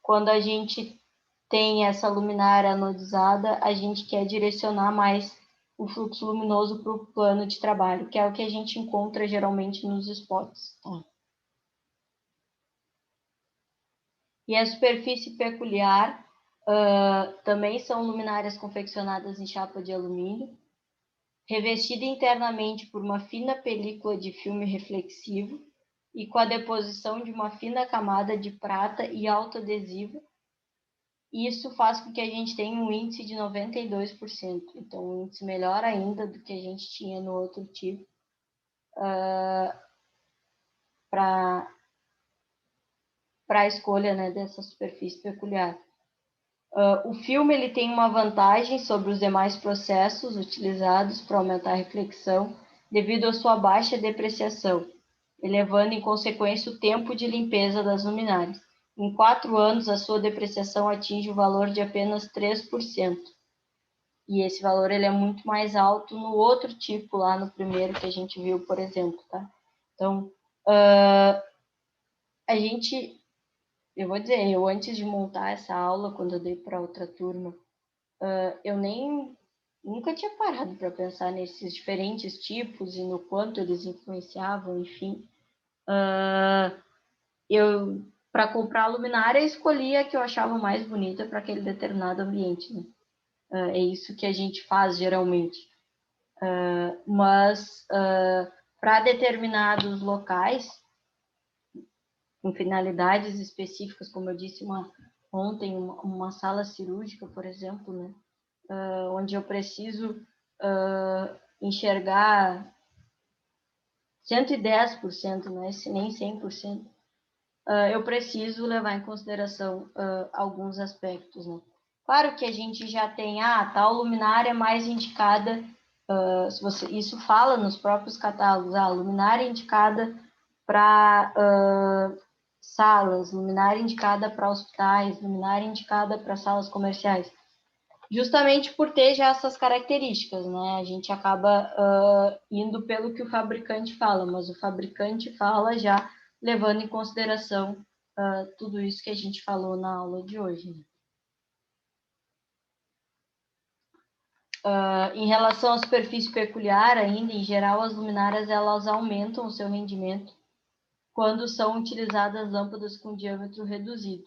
Quando a gente tem essa luminária anodizada, a gente quer direcionar mais o fluxo luminoso para o plano de trabalho, que é o que a gente encontra geralmente nos spots. Tá? E a superfície peculiar também são luminárias confeccionadas em chapa de alumínio, revestida internamente por uma fina película de filme reflexivo e com a deposição de uma fina camada de prata e autoadesivo. Isso faz com que a gente tenha um índice de 92%, então um índice melhor ainda do que a gente tinha no outro tipo, para a escolha, né, dessa superfície peculiar. O filme ele tem uma vantagem sobre os demais processos utilizados para aumentar a reflexão, devido à sua baixa depreciação, elevando em consequência o tempo de limpeza das luminárias. Em 4 anos, a sua depreciação atinge o valor de apenas 3%. E esse valor ele é muito mais alto no outro tipo, lá no primeiro que a gente viu, por exemplo. Tá? Então, a gente... Eu vou dizer, eu antes de montar essa aula, quando eu dei para outra turma, eu nunca tinha parado para pensar nesses diferentes tipos e no quanto eles influenciavam, enfim. Eu, para comprar a luminária, escolhi a que eu achava mais bonita para aquele determinado ambiente, né? É isso que a gente faz geralmente. Mas para determinados locais, com finalidades específicas, como eu disse ontem, uma sala cirúrgica, por exemplo, né? Onde eu preciso enxergar 110%, né? Nem 100%, eu preciso levar em consideração alguns aspectos, né? Claro que a gente já tem, tal luminária mais indicada, isso fala nos próprios catálogos, a luminária indicada para salas, luminária indicada para hospitais, luminária indicada para salas comerciais. Justamente por ter já essas características, né? A gente acaba indo pelo que o fabricante fala, mas o fabricante fala já levando em consideração tudo isso que a gente falou na aula de hoje. Né? Em relação à superfície peculiar, ainda, em geral, as luminárias elas aumentam o seu rendimento quando são utilizadas lâmpadas com diâmetro reduzido,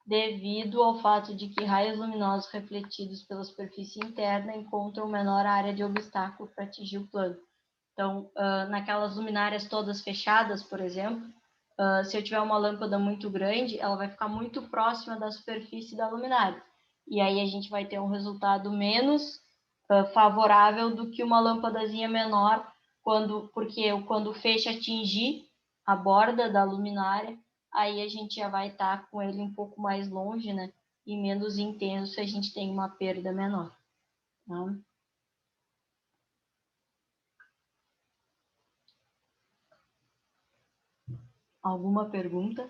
devido ao fato de que raios luminosos refletidos pela superfície interna encontram menor área de obstáculo para atingir o plano. Então, naquelas luminárias todas fechadas, por exemplo, se eu tiver uma lâmpada muito grande, ela vai ficar muito próxima da superfície da luminária. E aí a gente vai ter um resultado menos favorável do que uma lâmpadazinha menor, porque quando o feixe atingir a borda da luminária, aí a gente já vai estar com ele um pouco mais longe, né? E menos intenso, a gente tem uma perda menor. Tá? Alguma pergunta?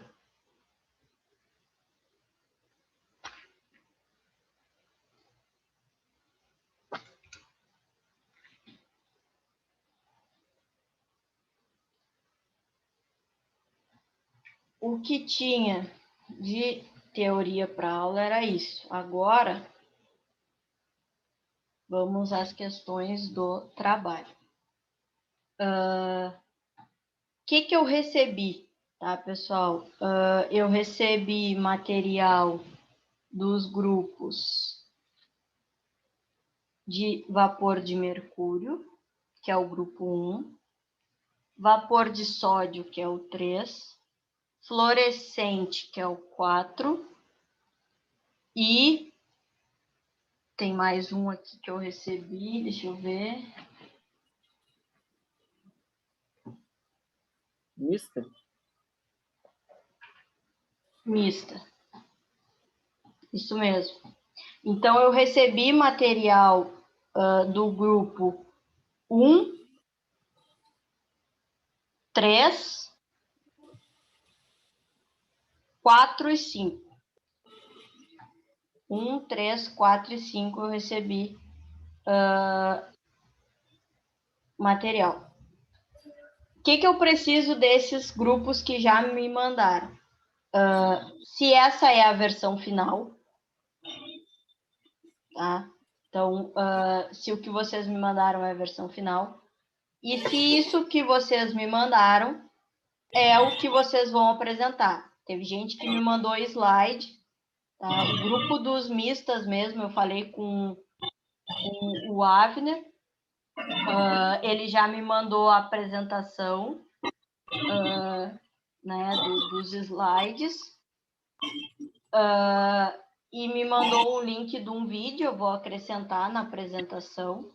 O que tinha de teoria para aula era isso. Agora, vamos às questões do trabalho. O que eu recebi, tá, pessoal? Eu recebi material dos grupos de vapor de mercúrio, que é o grupo 1, vapor de sódio, que é o 3, fluorescente, que é o 4, e tem mais um aqui que eu recebi, deixa eu ver. Mista? Mista. Isso mesmo. Então, eu recebi material do grupo 1, 3, 4 e 5. 1, 3, 4 e 5 eu recebi material. O que eu preciso desses grupos que já me mandaram? Se essa é a versão final, tá? Então, se o que vocês me mandaram é a versão final, e se isso que vocês me mandaram é o que vocês vão apresentar. Teve gente que me mandou slide, tá? O grupo dos mistas mesmo, eu falei com o Avner, ele já me mandou a apresentação né, dos slides e me mandou um link de um vídeo, eu vou acrescentar na apresentação.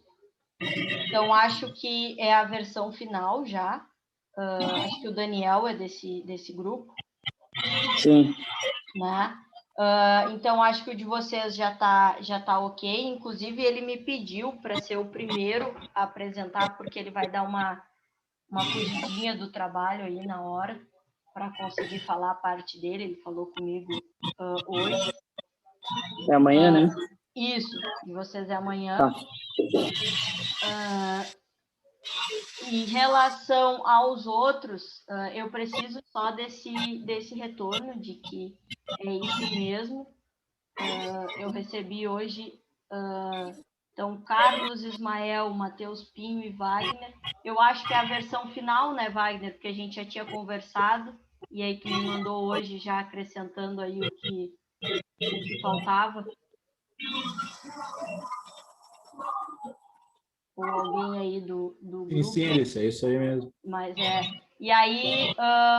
Então, acho que é a versão final já. Acho que o Daniel é desse grupo. Sim. Né? Então, acho que o de vocês já tá ok. Inclusive, ele me pediu para ser o primeiro a apresentar, porque ele vai dar uma fugidinha do trabalho aí na hora, para conseguir falar a parte dele. Ele falou comigo hoje. É amanhã, né? Isso, de vocês é amanhã. Tá. Em relação aos outros, eu preciso só desse retorno de que é isso mesmo. Eu recebi hoje, então, Carlos, Ismael, Matheus Pinho e Wagner. Eu acho que é a versão final, né, Wagner? Porque a gente já tinha conversado, e aí tu me mandou hoje já acrescentando aí o que faltava. Ou alguém aí do grupo. Sim, é isso aí mesmo. Mas e aí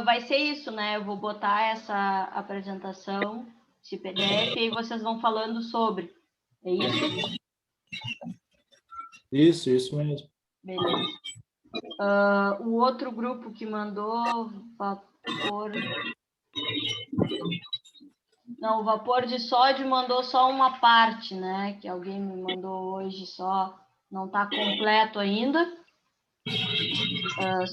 vai ser isso, né? Eu vou botar essa apresentação, esse PDF, e aí vocês vão falando sobre. É isso? Isso mesmo. Beleza. O outro grupo que mandou vapor... Não, o vapor de sódio mandou só uma parte, né? Que alguém me mandou hoje só. Não está completo ainda.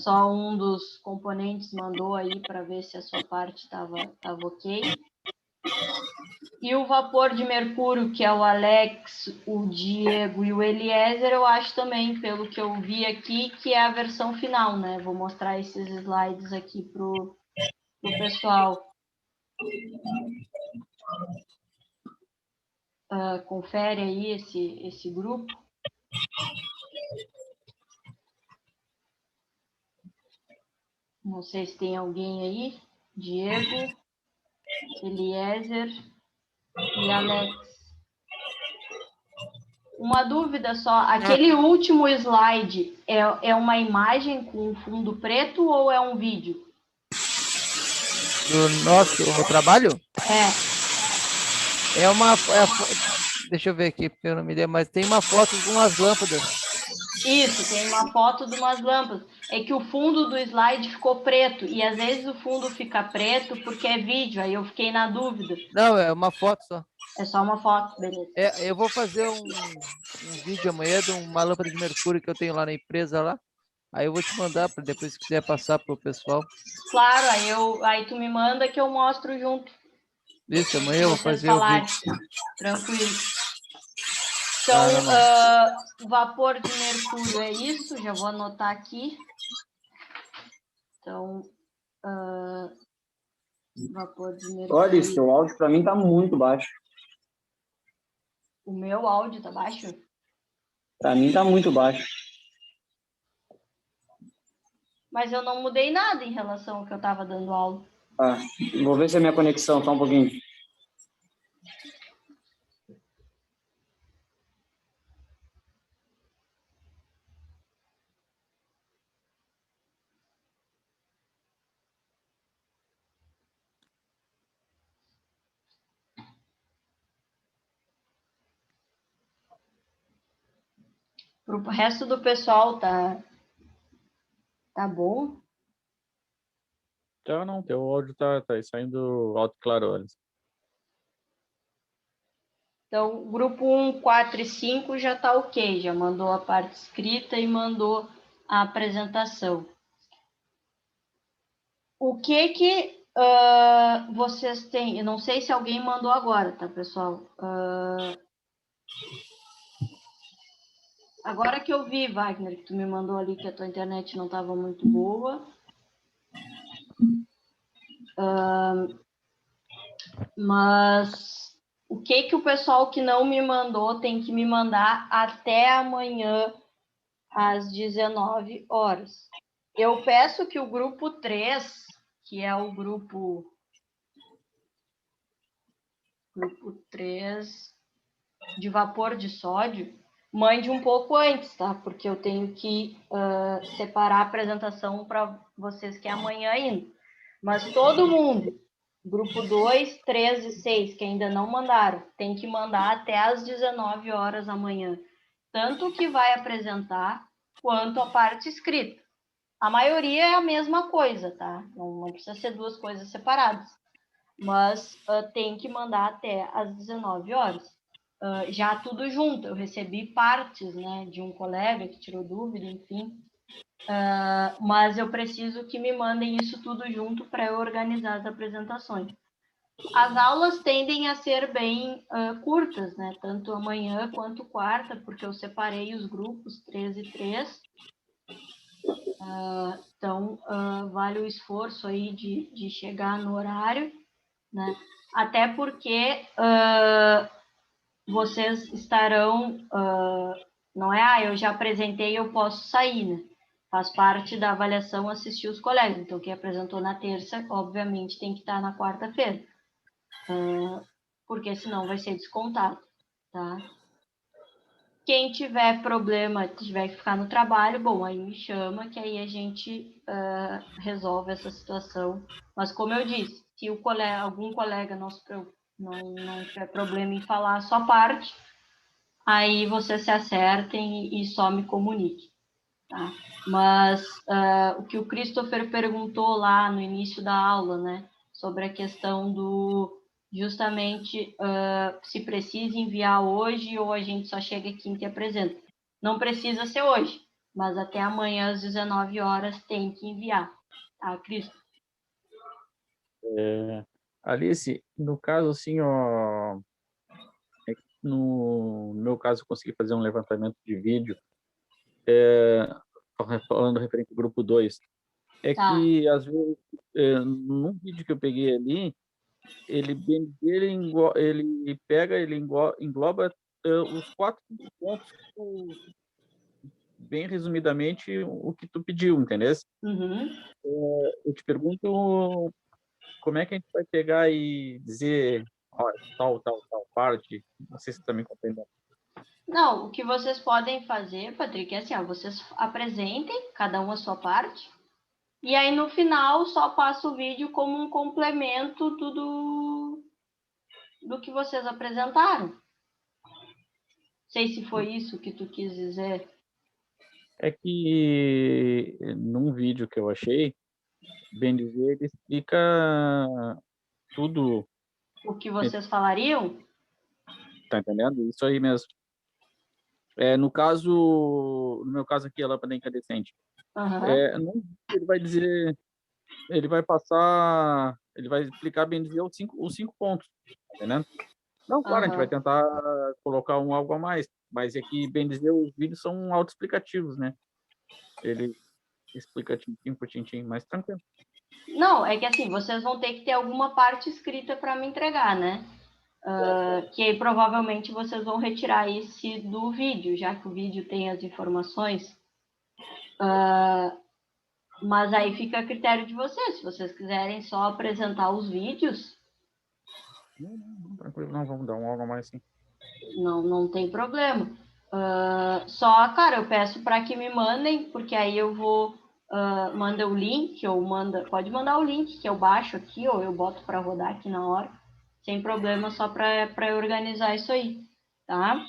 Só um dos componentes mandou aí para ver se a sua parte estava ok. E o vapor de mercúrio, que é o Alex, o Diego e o Eliezer, eu acho também, pelo que eu vi aqui, que é a versão final, né? Vou mostrar esses slides aqui pro pessoal. Confere aí esse grupo. Não sei se tem alguém aí. Diego, Eliezer e Alex. Uma dúvida só, aquele último slide é uma imagem com fundo preto ou é um vídeo? Do nosso trabalho? É. Deixa eu ver aqui, porque eu não me lembro, mas tem uma foto com umas lâmpadas. Isso, tem uma foto de umas lâmpadas. É que o fundo do slide ficou preto, e às vezes o fundo fica preto porque é vídeo, aí eu fiquei na dúvida. Não, é uma foto só. É só uma foto, beleza. Eu vou fazer um vídeo amanhã de uma lâmpada de mercúrio que eu tenho lá na empresa lá. Aí eu vou te mandar para depois, se quiser passar para o pessoal. Claro, aí tu me manda que eu mostro junto. Isso, amanhã eu vou fazer o vídeo. Tranquilo. Então, vapor de mercúrio é isso, já vou anotar aqui. Então, vapor de mercúrio. Olha, seu áudio para mim tá muito baixo. O meu áudio tá baixo? Para mim tá muito baixo. Mas eu não mudei nada em relação ao que eu estava dando aula. Vou ver se é minha conexão, só um pouquinho. Para o resto do pessoal, tá bom? Tá, não, teu áudio tá saindo alto e claro, olha. Então, grupo 1, 4 e 5 já está ok, já mandou a parte escrita e mandou a apresentação. O que vocês têm? Eu não sei se alguém mandou agora, tá, pessoal? Agora que eu vi, Wagner, que tu me mandou ali que a tua internet não estava muito boa. Mas o que o pessoal que não me mandou tem que me mandar até amanhã, às 19 horas. Eu peço que o grupo 3, que é o grupo 3 de vapor de sódio, mande um pouco antes, tá? Porque eu tenho que separar a apresentação para vocês que é amanhã ainda. Mas todo mundo, grupo 2, 3 e 6, que ainda não mandaram, tem que mandar até às 19 horas amanhã. Tanto o que vai apresentar, quanto a parte escrita. A maioria é a mesma coisa, tá? Não precisa ser duas coisas separadas. Mas tem que mandar até às 19 horas. Já tudo junto. Eu recebi partes, né, de um colega que tirou dúvida, enfim. Mas eu preciso que me mandem isso tudo junto para eu organizar as apresentações. As aulas tendem a ser bem curtas, né? Tanto amanhã quanto quarta, porque eu separei os grupos 3 e 3. Então, vale o esforço aí de chegar no horário, né? Até porque vocês estarão... não é, eu já apresentei, eu posso sair, né? Faz parte da avaliação assistir os colegas. Então, quem apresentou na terça, obviamente, tem que estar na quarta-feira. Porque senão vai ser descontado, tá? Quem tiver problema, tiver que ficar no trabalho, bom, aí me chama, que aí a gente resolve essa situação. Mas, como eu disse, se algum colega não tiver problema em falar só parte, aí vocês se acertem e só me comuniquem, tá? Mas o que o Christopher perguntou lá no início da aula, né, sobre a questão do justamente se precisa enviar hoje ou a gente só chega quinta e apresenta. Não precisa ser hoje, Mas até amanhã às 19 horas tem que enviar, tá, Cristo? Alice, no caso, assim, ó, no meu caso, eu consegui fazer um levantamento de vídeo, falando referente ao grupo 2. É Tá. que, às vezes, num vídeo que eu peguei ali, ele pega, ele engloba os 4 pontos, bem resumidamente, o que tu pediu, entendeu? Uhum. Eu te pergunto, como é que a gente vai pegar e dizer, ó, tal parte, não sei se você tá me compreendendo. Não, o que vocês podem fazer, Patrick, é assim, ó, vocês apresentem cada um a sua parte, e aí no final só passa o vídeo como um complemento do que vocês apresentaram. Não sei se foi isso que tu quis dizer. É que num vídeo que eu achei, bem dizer, ele explica tudo, O que vocês falariam? tá entendendo? Isso aí mesmo. No meu caso aqui, a lâmpada incandescente. Aham. Ele vai dizer, ele vai passar, ele vai explicar, bem dizer, os 5 pontos, tá entendendo? Não, claro, a gente vai Aham. tentar colocar algo a mais, mas é que, bem dizer, os vídeos são autoexplicativos, né? Ele explica tintim por tintim, mas tranquilo. Não, é que assim, vocês vão ter que ter alguma parte escrita para me entregar, né? Que aí, provavelmente vocês vão retirar esse do vídeo, já que o vídeo tem as informações. Mas aí fica a critério de vocês. Se vocês quiserem só apresentar os vídeos, Não, tranquilo, não, vamos dar algo a mais sim. não tem problema. Só, cara, eu peço para que me mandem, porque aí eu vou manda o link, ou pode mandar o link que eu baixo aqui, ou eu boto para rodar aqui na hora, sem problema, só para eu organizar isso aí, tá?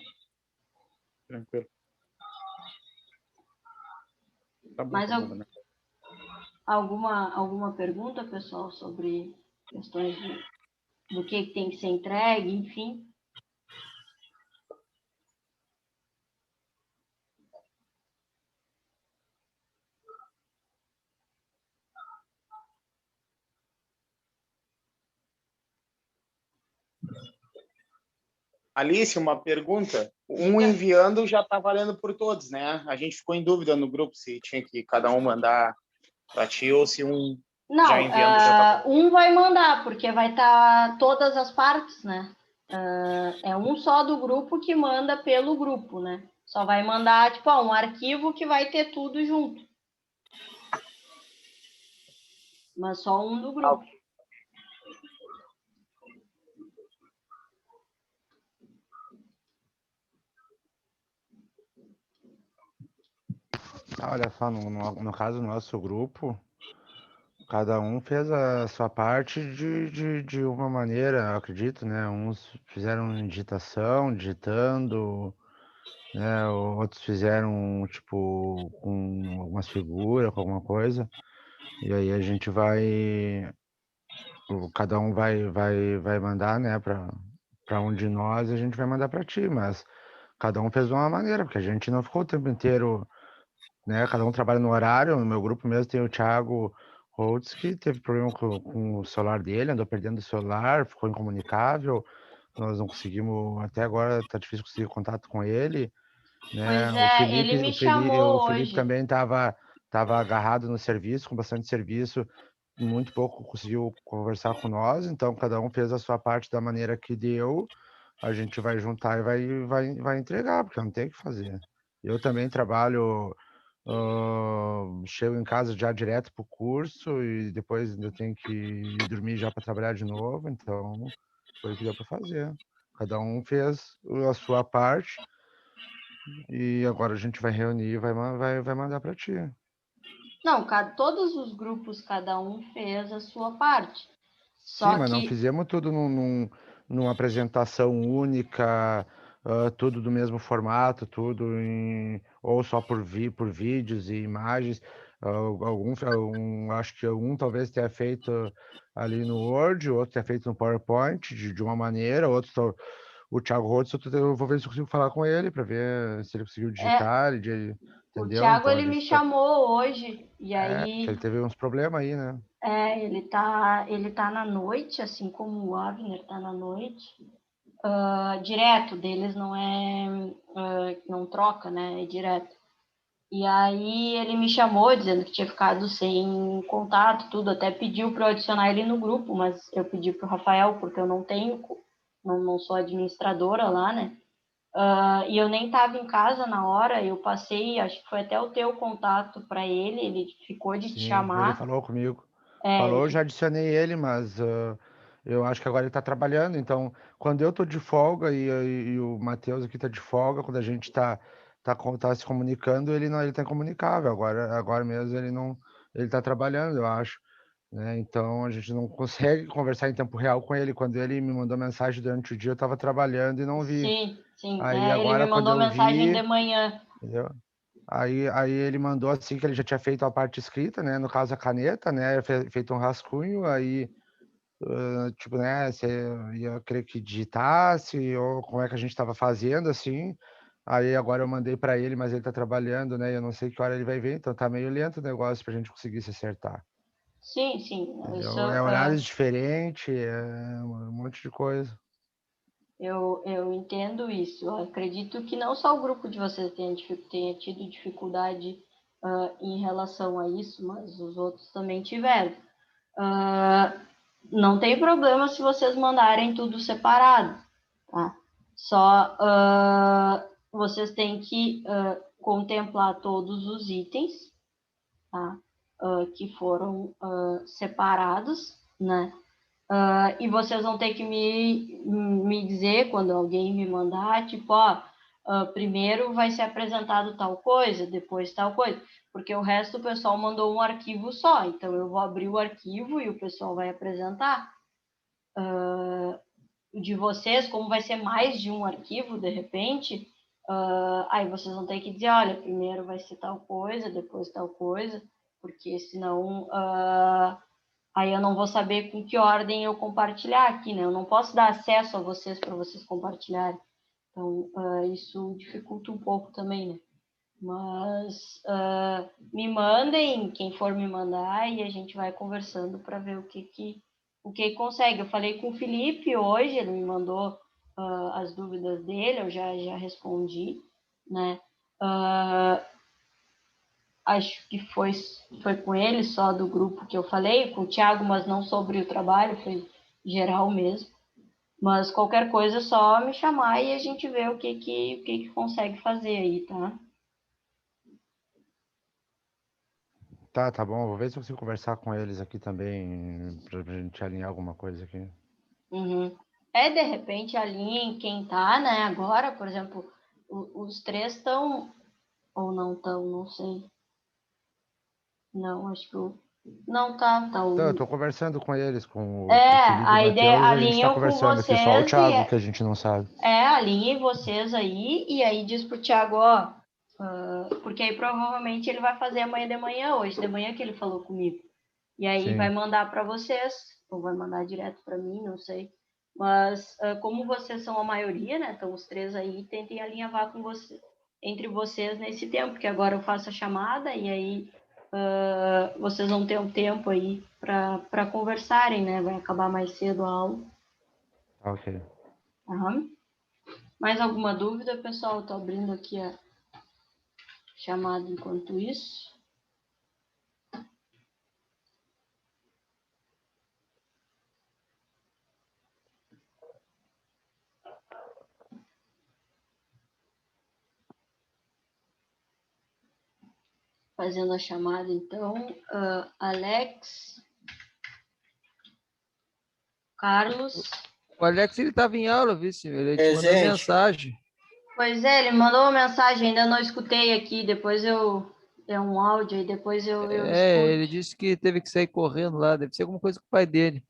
Tranquilo. Tá bom, Mais tá bom, né? alguma pergunta, pessoal, sobre questões do que tem que ser entregue, enfim? Alice, uma pergunta. Um enviando já está valendo por todos, né? A gente ficou em dúvida no grupo se tinha que cada um mandar para ti ou se um Não, já enviando já tá. um vai mandar, porque vai estar todas as partes, né? É um só do grupo que manda pelo grupo, né? Só vai mandar, tipo, um arquivo que vai ter tudo junto. Mas só um do grupo. Olha só, no caso do nosso grupo, cada um fez a sua parte de uma maneira, eu acredito, né? Uns fizeram digitando, né? Outros fizeram, tipo, com algumas figuras, com alguma coisa. E aí a gente cada um vai mandar, né, para um de nós, e a gente vai mandar para ti, mas cada um fez de uma maneira, porque a gente não ficou o tempo inteiro, né, cada um trabalha no horário. No meu grupo mesmo tem o Thiago Holtz, que teve problema com o celular dele, andou perdendo o celular, ficou incomunicável, nós não conseguimos, até agora tá difícil conseguir contato com ele, né, Pois é, ele me O chamou Felipe hoje. também tava agarrado no serviço, com bastante serviço, muito pouco conseguiu conversar com nós, então cada um fez a sua parte da maneira que deu. A gente vai juntar e vai entregar, porque não tem o que fazer. Eu também trabalho, chego em casa já direto pro curso e depois ainda tenho que ir dormir já para trabalhar de novo, então foi o que deu para fazer. Cada um fez a sua parte e agora a gente vai reunir e vai mandar para ti. Não, todos os grupos, cada um fez a sua parte. Sim, Só mas não que fizemos tudo numa apresentação única, tudo do mesmo formato, ou só por vídeos e imagens. Acho que um talvez tenha feito ali no Word, outro tenha feito no PowerPoint de uma maneira, o Thiago Rhodes, eu vou ver se eu consigo falar com ele para ver se ele conseguiu é, digitar. Ele O entendeu? Thiago, Então a ele me gente tá... chamou hoje, e Porque aí, ele teve uns problemas aí, né? ele tá na noite, assim como o Avner tá na noite. Direto deles não é, não troca, né? É direto. E aí ele me chamou dizendo que tinha ficado sem contato, tudo, até pediu para eu adicionar ele no grupo, mas eu pedi para o Rafael, porque eu não tenho, não sou administradora lá, né? E eu nem estava em casa na hora, eu passei, acho que foi até o teu contato para ele ficou de te Sim, ele chamar. falou comigo. Ele Falou, eu já adicionei ele, mas eu acho que agora ele tá trabalhando. Então, quando eu tô de folga e o Matheus aqui tá de folga, quando a gente tá se comunicando, ele tá incomunicável. Agora mesmo ele não, ele tá trabalhando, eu acho, né? Então a gente não consegue conversar em tempo real com ele. Quando ele me mandou mensagem durante o dia, eu tava trabalhando e não vi. Sim, sim. Aí Ele me agora, quando mandou eu mensagem de vi, manhã. entendeu? Aí ele mandou assim que ele já tinha feito a parte escrita, né? No caso a caneta, né? Feito um rascunho, aí tipo, né? Você ia querer que digitasse ou como é que a gente estava fazendo assim. Aí agora eu mandei para ele, mas ele tá trabalhando, né? Eu não sei que hora ele vai ver, então tá meio lento o negócio pra gente conseguir se acertar. Sim, sim. Isso, Entendeu? É horários diferentes, é um monte de coisa. eu entendo isso. Eu acredito que não só o grupo de vocês tenha tido dificuldade em relação a isso, mas os outros também tiveram. Não tem problema se vocês mandarem tudo separado, tá? Só vocês têm que contemplar todos os itens, tá? Que foram separados, né? E vocês vão ter que me dizer quando alguém me mandar, tipo, primeiro vai ser apresentado tal coisa, depois tal coisa, porque o resto o pessoal mandou um arquivo só, então eu vou abrir o arquivo e o pessoal vai apresentar. De vocês, como vai ser mais de um arquivo, de repente, aí vocês vão ter que dizer, olha, primeiro vai ser tal coisa, depois tal coisa, porque senão aí eu não vou saber com que ordem eu compartilhar aqui, né? Eu não posso dar acesso a vocês para vocês compartilharem. Então, isso dificulta um pouco também, né? Mas me mandem, quem for me mandar, e a gente vai conversando para ver o que consegue. Eu falei com o Felipe hoje, ele me mandou as dúvidas dele, eu já respondi, né? Acho que foi com ele, só do grupo que eu falei, com o Thiago, mas não sobre o trabalho, foi geral mesmo. Mas qualquer coisa é só me chamar e a gente vê o que consegue fazer aí, tá? Tá bom. Vou ver se eu consigo conversar com eles aqui também, pra gente alinhar alguma coisa aqui. Uhum. De repente, alinhem quem tá, né, agora, por exemplo, os três estão, ou não estão, não sei. Não, acho que não tá, Então, eu tô conversando com eles, com o Felipe e o a ideia, Matheus, a gente tá alinham com conversando aqui, só o vocês Thiago que a gente não sabe. alinhem vocês aí, e aí diz pro Thiago, porque aí provavelmente ele vai fazer amanhã de manhã, hoje de manhã que ele falou comigo. E aí vai Sim. mandar para vocês, ou vai mandar direto para mim, não sei. Mas como vocês são a maioria, né? Então os três aí, tentem alinhavar com você, entre vocês nesse tempo, porque agora eu faço a chamada e aí vocês vão ter um tempo aí para conversarem, né? Vai acabar mais cedo a aula. Ok. Uhum. Mais alguma dúvida, pessoal? Estou abrindo aqui a chamada enquanto isso. Fazendo a chamada, então, Alex, Carlos. O Alex, ele estava em aula, viu, senhor? Ele te mandou mensagem. Pois ele mandou uma mensagem, ainda não escutei aqui, depois é um áudio, e depois eu escuto. Ele disse que teve que sair correndo lá, deve ser alguma coisa com o pai dele.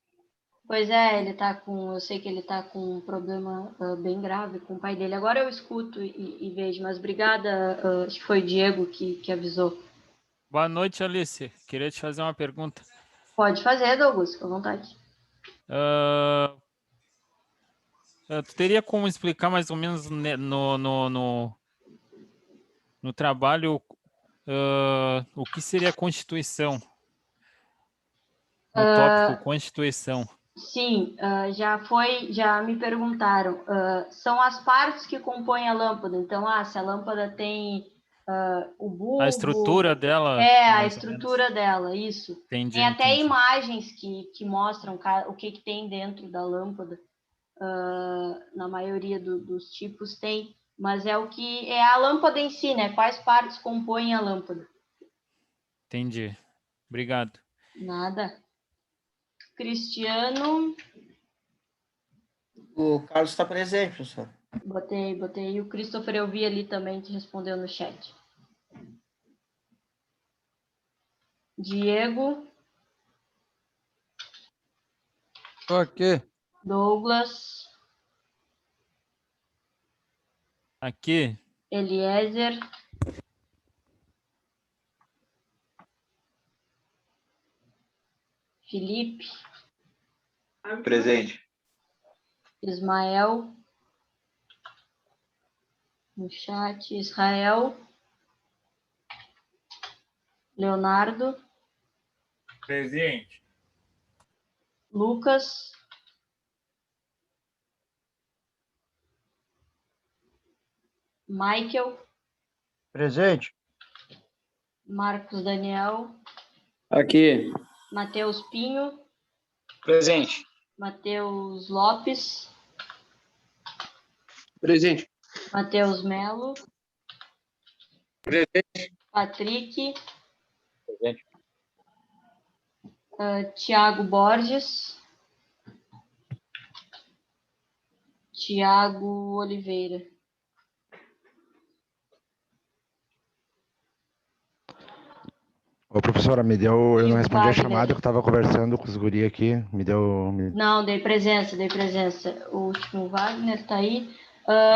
Pois eu sei que ele tá com um problema bem grave com o pai dele. Agora eu escuto e vejo, mas obrigada, acho que foi o Diego que avisou. Boa noite, Alice. Queria te fazer uma pergunta. Pode fazer, Douglas, fica à vontade. Tu teria como explicar mais ou menos no trabalho o que seria a Constituição? No tópico Constituição. Sim, já me perguntaram. São as partes que compõem a lâmpada. Então, se a lâmpada tem o bulbo... A estrutura dela. A estrutura dela, isso. Entendi, Tem até entendi. imagens que mostram o que tem dentro da lâmpada. Na maioria dos tipos tem. Mas é o que é a lâmpada em si, né? Quais partes compõem a lâmpada? Entendi. Obrigado. Nada. Cristiano... O Carlos está presente, professor. Botei. E o Christopher eu vi ali também que respondeu no chat. Diego. Ok. Douglas. Aqui. Eliezer. Felipe. Presente. Ismael. No chat. Israel. Leonardo. Presente. Lucas. Michael. Presente. Marcos Daniel. Aqui. Matheus Pinho. Presente. Matheus Lopes. Presente. Matheus Melo. Presente. Patrick. Presente. Tiago Borges. Tiago Oliveira. Ô, professora, eu E não o respondi a Wagner? chamada, que eu estava conversando com os guri aqui. Não, dei presença. O último Wagner tá aí.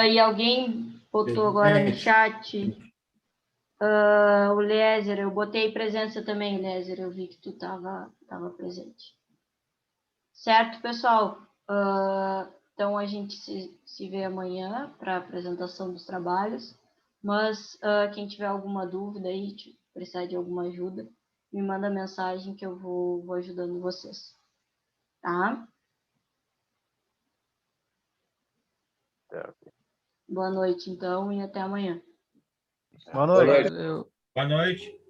E alguém botou agora no chat. O Lézer, eu botei presença também, Lézer. Eu vi que tu tava presente. Certo, pessoal? Então a gente se vê amanhã para a apresentação dos trabalhos. Mas quem tiver alguma dúvida aí, precisar de alguma ajuda, me manda mensagem que eu vou ajudando vocês. Tá? Boa noite, então, e até amanhã. Boa noite. Valeu. Boa noite.